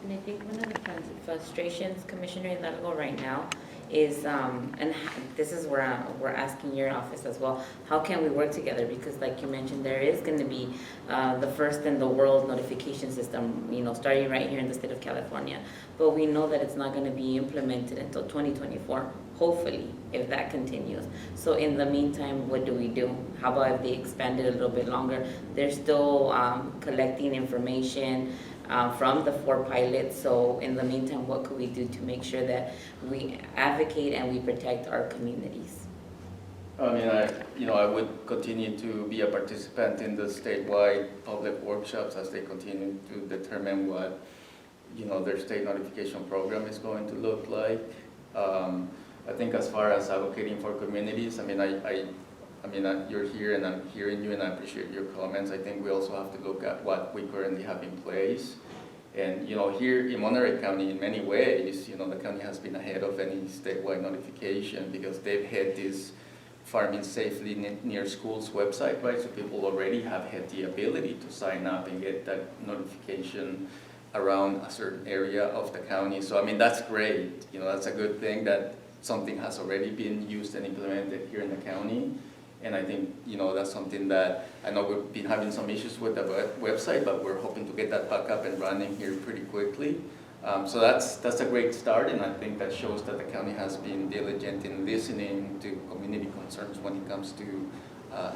And I think one of the frustrations, Commissioner Hidalgo, right now is, and this is where we're asking your office as well, how can we work together? Because like you mentioned, there is going to be the first in the world notification system, starting right here in the state of California. But we know that it's not going to be implemented until 2024, hopefully, if that continues. So in the meantime, what do? How about if they expand it a little bit longer? They're still collecting information from the 4 pilots. So in the meantime, what could we do to make sure that we advocate and we protect our communities? I mean, I would continue to be a participant in the statewide public workshops as they continue to determine what, their state notification program is going to look like. I think as far as advocating for communities, you're here and I'm hearing you and I appreciate your comments. I think we also have to look at what we currently have in place. And, here in Monterey County, in many ways, the county has been ahead of any statewide notification because they've had this Farming Safely Near Schools website, right? So people already have had the ability to sign up and get that notification around a certain area of the county. So, that's great. That's a good thing that something has already been used and implemented here in the county. And I think, that's something that I know we've been having some issues with the website, but we're hoping to get that back up and running here pretty quickly. So that's a great start, and I think that shows that the county has been diligent in listening to community concerns when it comes to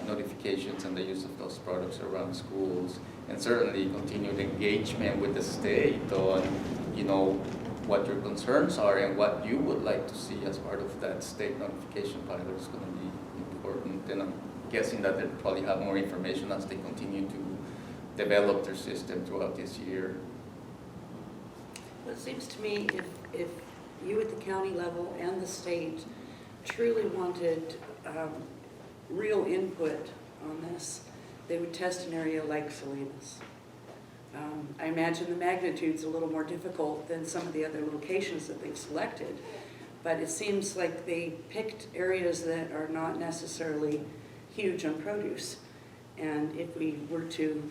notifications and the use of those products around schools, and certainly continued engagement with the state on, what your concerns are and what you would like to see as part of that state notification pilot is going to be important. And I'm guessing that they'll probably have more information as they continue to develop their system throughout this year. Well, it seems to me if you at the county level and the state truly wanted real input on this, they would test an area like Salinas. I imagine the magnitude's a little more difficult than some of the other locations that they've selected, but it seems like they picked areas that are not necessarily huge on produce. And if we were to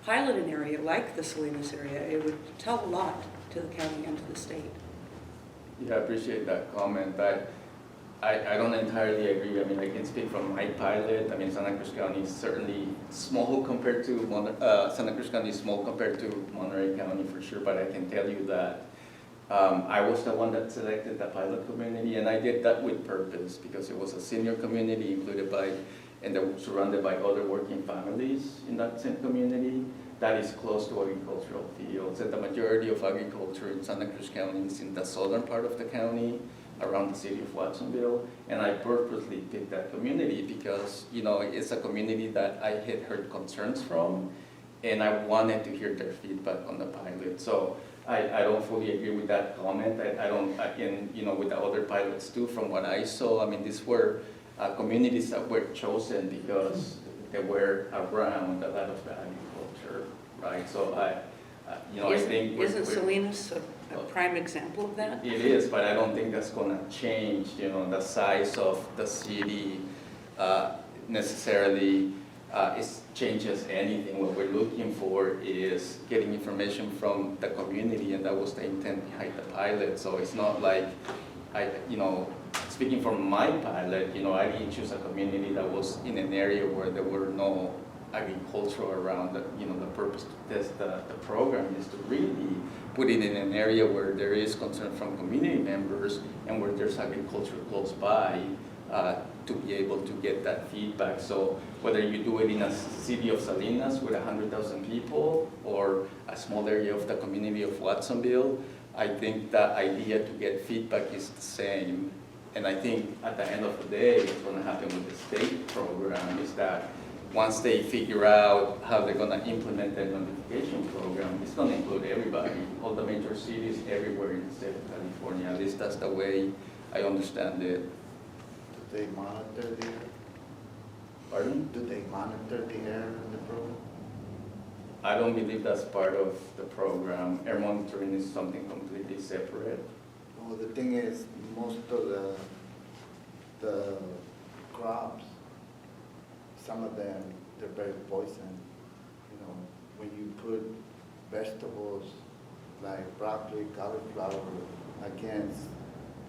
pilot an area like the Salinas area, it would tell a lot to the county and to the state. Yeah, I appreciate that comment. I don't entirely agree. I can speak from my pilot. Santa Cruz County is certainly small compared to Monterey County for sure, but I can tell you that I was the one that selected the pilot community, and I did that with purpose because it was a senior community and they're surrounded by other working families in that same community that is close to agricultural fields. And the majority of agriculture in Santa Cruz County is in the southern part of the county, around the city of Watsonville, and I purposely picked that community because, it's a community that I had heard concerns from, and I wanted to hear their feedback on the pilot. So I don't fully agree with that comment. With the other pilots too, from what I saw, these were communities that were chosen because they were around a lot of the agriculture, right? So I think... Isn't Salinas a prime example of that? It is, but I don't think that's going to change, the size of the city necessarily. It changes anything. What we're looking for is getting information from the community, and that was the intent behind the pilot. So it's not like, speaking from my pilot, I didn't choose a community that was in an area where there were no agriculture around. The purpose to test the program is to really put it in an area where there is concern from community members and where there's agriculture close by, to be able to get that feedback. So whether you do it in a city of Salinas with 100,000 people or a small area of the community of Watsonville, I think the idea to get feedback is the same. And I think at the end of the day, what's going to happen with the state program is that once they figure out how they're going to implement that notification program, it's going to include everybody, all the major cities everywhere in the state of California. At least that's the way I understand it. Do they monitor the air? Pardon? Do they monitor the air in the program? I don't believe that's part of the program. Air monitoring is something completely separate. Well, the thing is, most of the crops, some of them, they're very poison. You know, when you put vegetables like broccoli, cauliflower against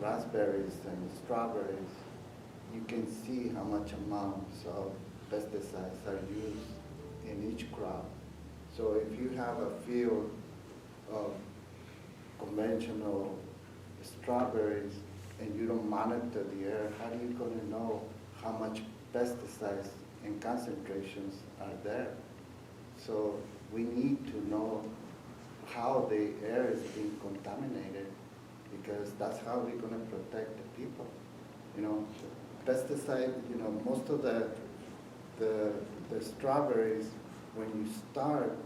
raspberries and strawberries, you can see how much amounts of pesticides are used in each crop. So if you have a field of conventional strawberries and you don't monitor the air, how are you going to know how much pesticides and concentrations are there? So we need to know how the air is being contaminated, because that's how we're going to protect the people. You know, pesticide, you know, most of the strawberries, when you start,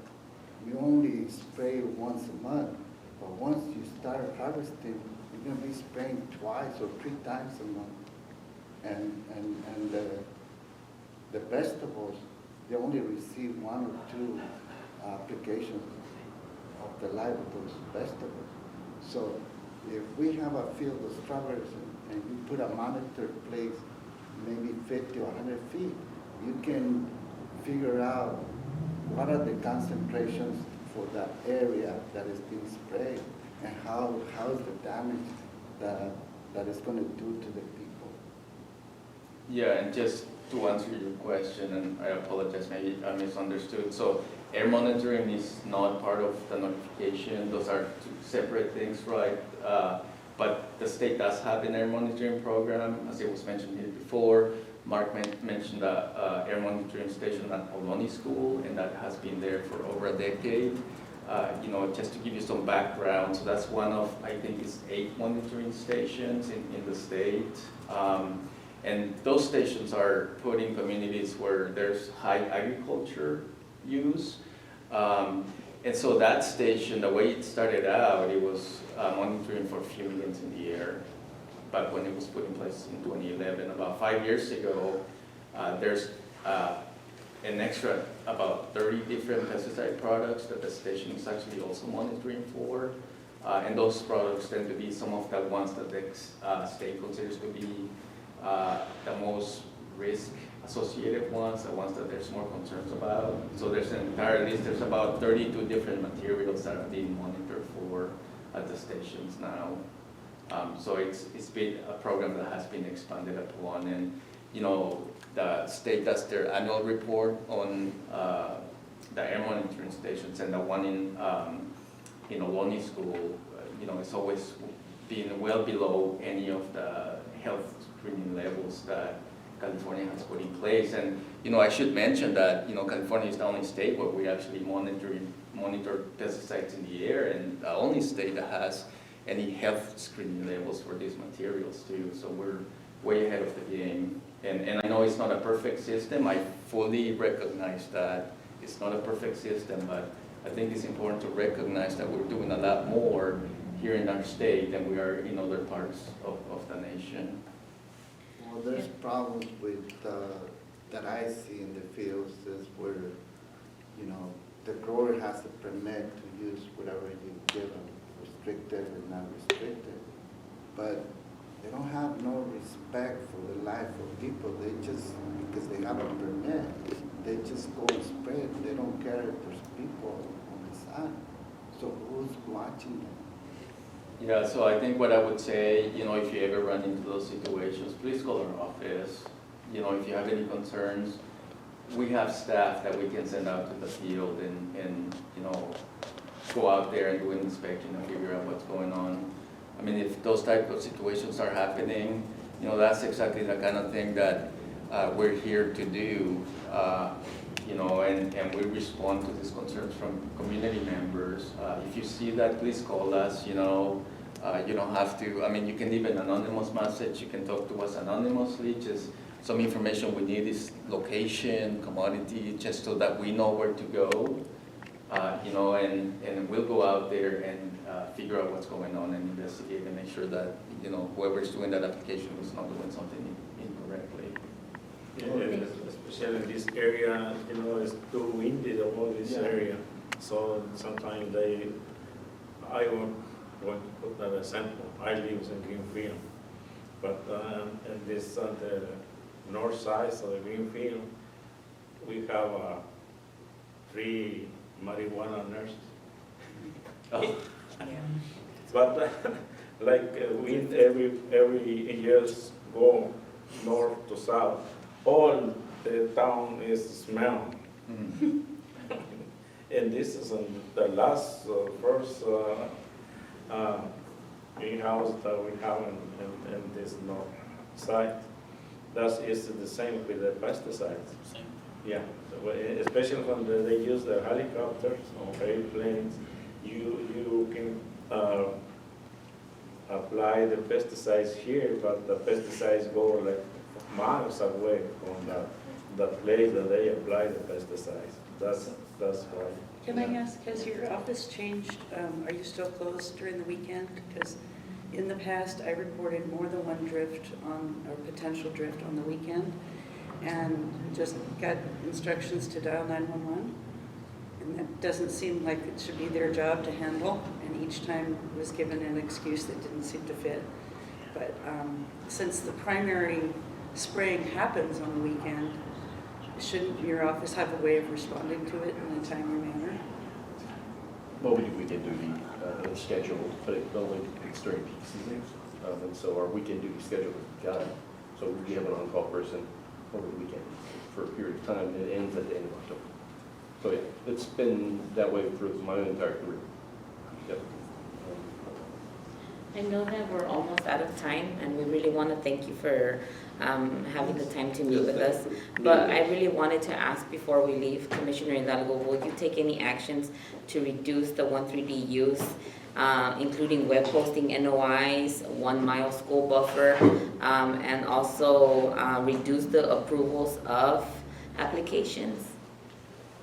you only spray once a month. But once you start harvesting, you're going to be spraying twice or 3 times a month. And the vegetables, they only receive 1 or 2 applications of the life of those vegetables. So if we have a field of strawberries and you put a monitor place, maybe 50 or 100 feet, you can figure out what are the concentrations for that area that is being sprayed, and how is the damage that it's going to do to the people. Yeah, and just to answer your question, and I apologize, maybe I misunderstood. So air monitoring is not part of the notification. Those are 2 separate things, right? But the state does have an air monitoring program, as it was mentioned here before. Mark mentioned the air monitoring station at Poloni School, and that has been there for over a decade. You know, just to give you some background, so that's one of, I think it's 8 monitoring stations in the state. And those stations are put in communities where there's high agriculture use. And so that station, the way it started out, it was monitoring for fumigants in the air. But when it was put in place in 2011, about 5 years ago, there's an extra about 30 different pesticide products that the station is actually also monitoring for. And those products tend to be some of the ones that the state considers to be the most risk-associated ones, the ones that there's more concerns about. So there's an entire list. There's about 32 different materials that are being monitored for at the stations now. So it's been a program that has been expanded upon, and you know, the state does their annual report on the air monitoring stations, and the one in Ohlone School, you know, it's always been well below any of the health screening levels that California has put in place. And you know, I should mention that, you know, California is the only state where we actually monitor pesticides in the air, and the only state that has any health screening levels for these materials too. So we're way ahead of the game. And I know it's not a perfect system. I fully recognize that it's not a perfect system, but I think it's important to recognize that we're doing a lot more here in our state than we are in other parts of the nation. Well, there's problems with, that I see in the fields is where, you know, the grower has a permit to use whatever you give them, restricted and not restricted. But they don't have no respect for the life of people. They just, because they have a permit, they just go and spray it. They don't care if there's people on the side. So who's watching them? Yeah, so I think what I would say, you know, if you ever run into those situations, please call our office. You know, if you have any concerns, we have staff that we can send out to the field and you know, go out there and do an inspection and figure out what's going on. I mean, if those type of situations are happening, you know, that's exactly the kind of thing that we're here to do, you know, and we respond to these concerns from community members. If you see that, please call us, you know. You don't have to, I mean, you can leave an anonymous message, you can talk to us anonymously, just some information we need is location, commodity, just so that we know where to go. You know, and we'll go out there and figure out what's going on and investigate and make sure that, you know, whoever's doing that application is not doing something incorrectly. Yeah, especially in this area, you know, it's too windy, the whole this area. So sometimes I want to put that example. I live in Greenfield, but in this on the north side of the Greenfield, we have 3 marijuana nurses. Oh. But like wind every years go north to south, all the town is smell. Mm. And this is the last first greenhouse that we have in this north side. That is the same with the pesticides. Yeah, especially when they use the helicopters or airplanes, you can apply the pesticides here, but the pesticides go like miles away from the place that they apply the pesticides. That's why. Can I ask, has your office changed? Are you still closed during the weekend? Because in the past, I reported more than one drift or potential drift on the weekend, and just got instructions to dial 911. And that doesn't seem like it should be their job to handle, and each time was given an excuse that didn't seem to fit. But since the primary spraying happens on the weekend, shouldn't your office have a way of responding to it in a timely manner? Well, we do weekend duty it's scheduled, but it's during peak season. And so our weekend duty schedule is done. So we have an on-call person over the weekend for a period of time. It ends at the end of October. So yeah, it's been that way for my entire career. Yep. I know that we're almost out of time, and we really want to thank you for having the time to meet with us. But I really wanted to ask before we leave, Commissioner Hidalgo, will you take any actions to reduce the 1,3-D use, including web posting NOIs, 1 mile school buffer, and also reduce the approvals of applications?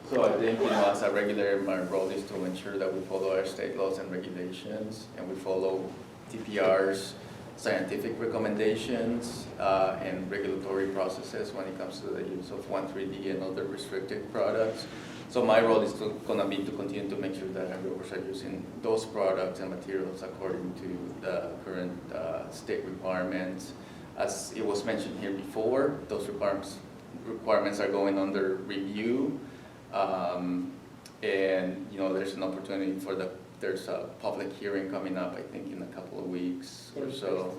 So I think, you know, as a regulator, my role is to ensure that we follow our state laws and regulations, and we follow DPR's scientific recommendations and regulatory processes when it comes to the use of 1,3-D and other restricted products. So my role is going to be to continue to make sure that our growers are using those products and materials according to the current state requirements. As it was mentioned here before, those requirements are going under review. And you know, there's an opportunity for there's a public hearing coming up, I think in a couple of weeks or so.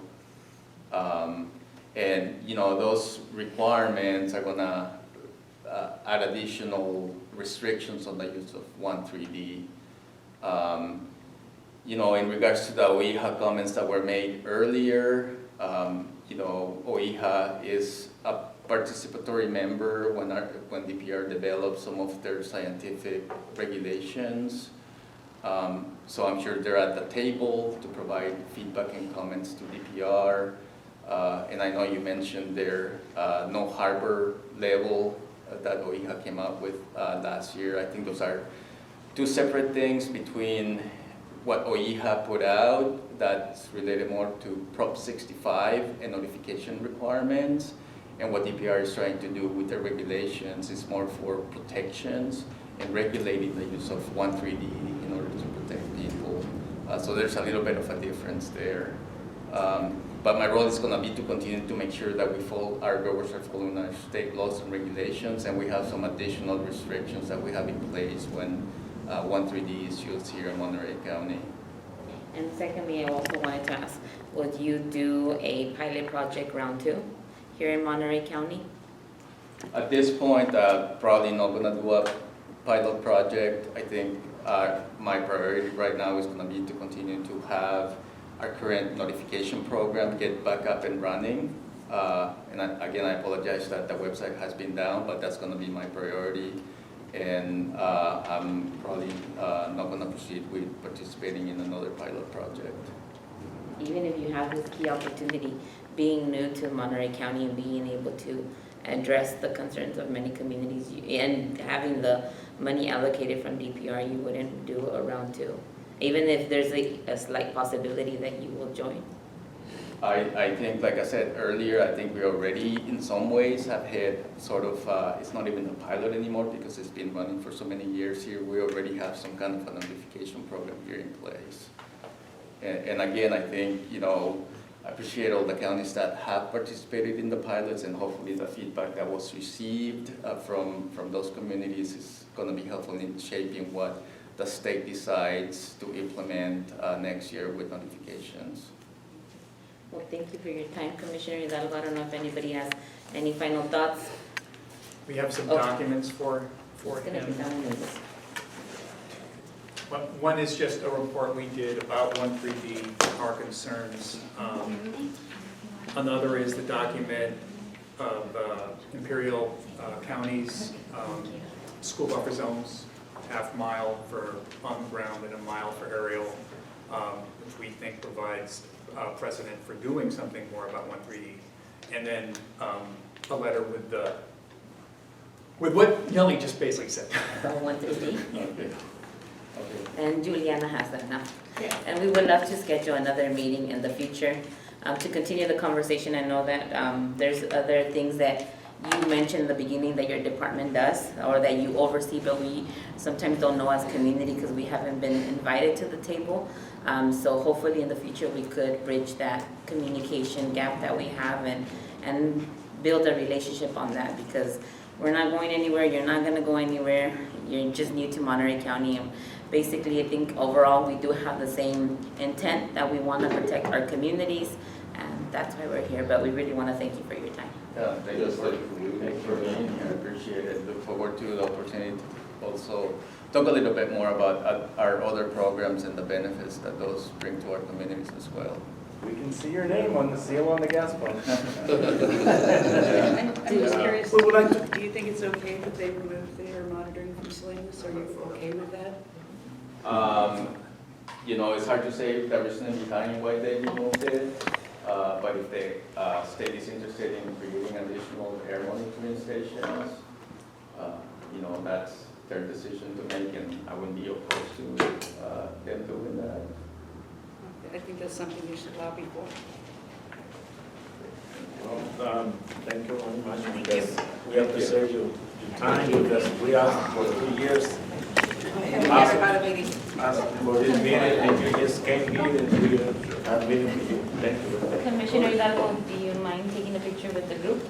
And you know, those requirements are gonna add additional restrictions on the use of 1,3-D. You know, in regards to the OIHA comments that were made earlier, you know, OIHA is a participatory member when DPR develops some of their scientific regulations. So I'm sure they're at the table to provide feedback and comments to DPR. And I know you mentioned their no harbor level that OIHA came up with last year. I think those are two separate things between what OIHA put out that's related more to Prop 65 and notification requirements, and what DPR is trying to do with their regulations is more for protections and regulating the use of 1,3-D in order to protect people. So there's a little bit of a difference there. But my role is going to be to continue to make sure that our growers are following our state laws and regulations, and we have some additional restrictions that we have in place when 1,3-D is used here in Monterey County. And secondly, I also wanted to ask, would you do a pilot project round 2 here in Monterey County? At this point, probably not going to do a pilot project. I think my priority right now is going to be to continue to have our current notification program get back up and running. And again, I apologize that the website has been down, but that's going to be my priority. And I'm probably not going to proceed with participating in another pilot project. even if you have this key opportunity, being new to Monterey County and being able to address the concerns of many communities, and having the money allocated from DPR, you wouldn't do a round two, even if there's a slight possibility that you will join. I think, like I said earlier, I think we already, in some ways, have had sort of, it's not even a pilot anymore because it's been running for so many years here. We already have some kind of a notification program here in place. And again, I think, you know, I appreciate all the counties that have participated in the pilots, and hopefully the feedback that was received from those communities is going to be helpful in shaping what the state decides to implement next year with notifications. Well, thank you for your time, Commissioner Hidalgo. I don't know if anybody has any final thoughts. We have some Oh. documents for It's gonna be him. down in this. One is just a report we did about 13D, our concerns. Another is the document of Imperial County's school buffer zones, half-mile for on-the-ground and a mile for aerial, which we think provides precedent for doing something more about 13D. And then a letter with what Nelly just basically said. About 1:30. Okay. And Juliana has that now. Yeah. And we would love to schedule another meeting in the future to continue the conversation. I know that there's other things that you mentioned in the beginning that your department does or that you oversee, but we sometimes don't know as community because we haven't been invited to the table. So hopefully in the future we could bridge that communication gap that we have and build a relationship on that, because we're not going anywhere, you're not gonna go anywhere, you're just new to Monterey County. And basically, I think overall we do have the same intent that we wanna protect our communities, and that's why we're here, but we really wanna thank you for your time. Yeah, thank you for being here. I appreciate it. Look forward to the opportunity to also talk a little bit more about our other programs and the benefits that those bring to our communities as well. We can see your name on the seal on the gas pump. I'm just curious, We would like to- do you think it's okay that they remove their monitoring from Salinas? Are you okay with that? You know, it's hard to say the reason behind why they removed it, but if the state is interested in creating additional air monitoring stations, you know, that's their decision to make, and I wouldn't be opposed to them doing that. I think that's something you should lobby for. Well, thank you very much, because we appreciate your time, because we asked for 2 years. We never had a meeting. Asked for this meeting, and you just came here and we have meeting with you. Thank you. Commissioner Hidalgo, do you mind taking a picture with the group?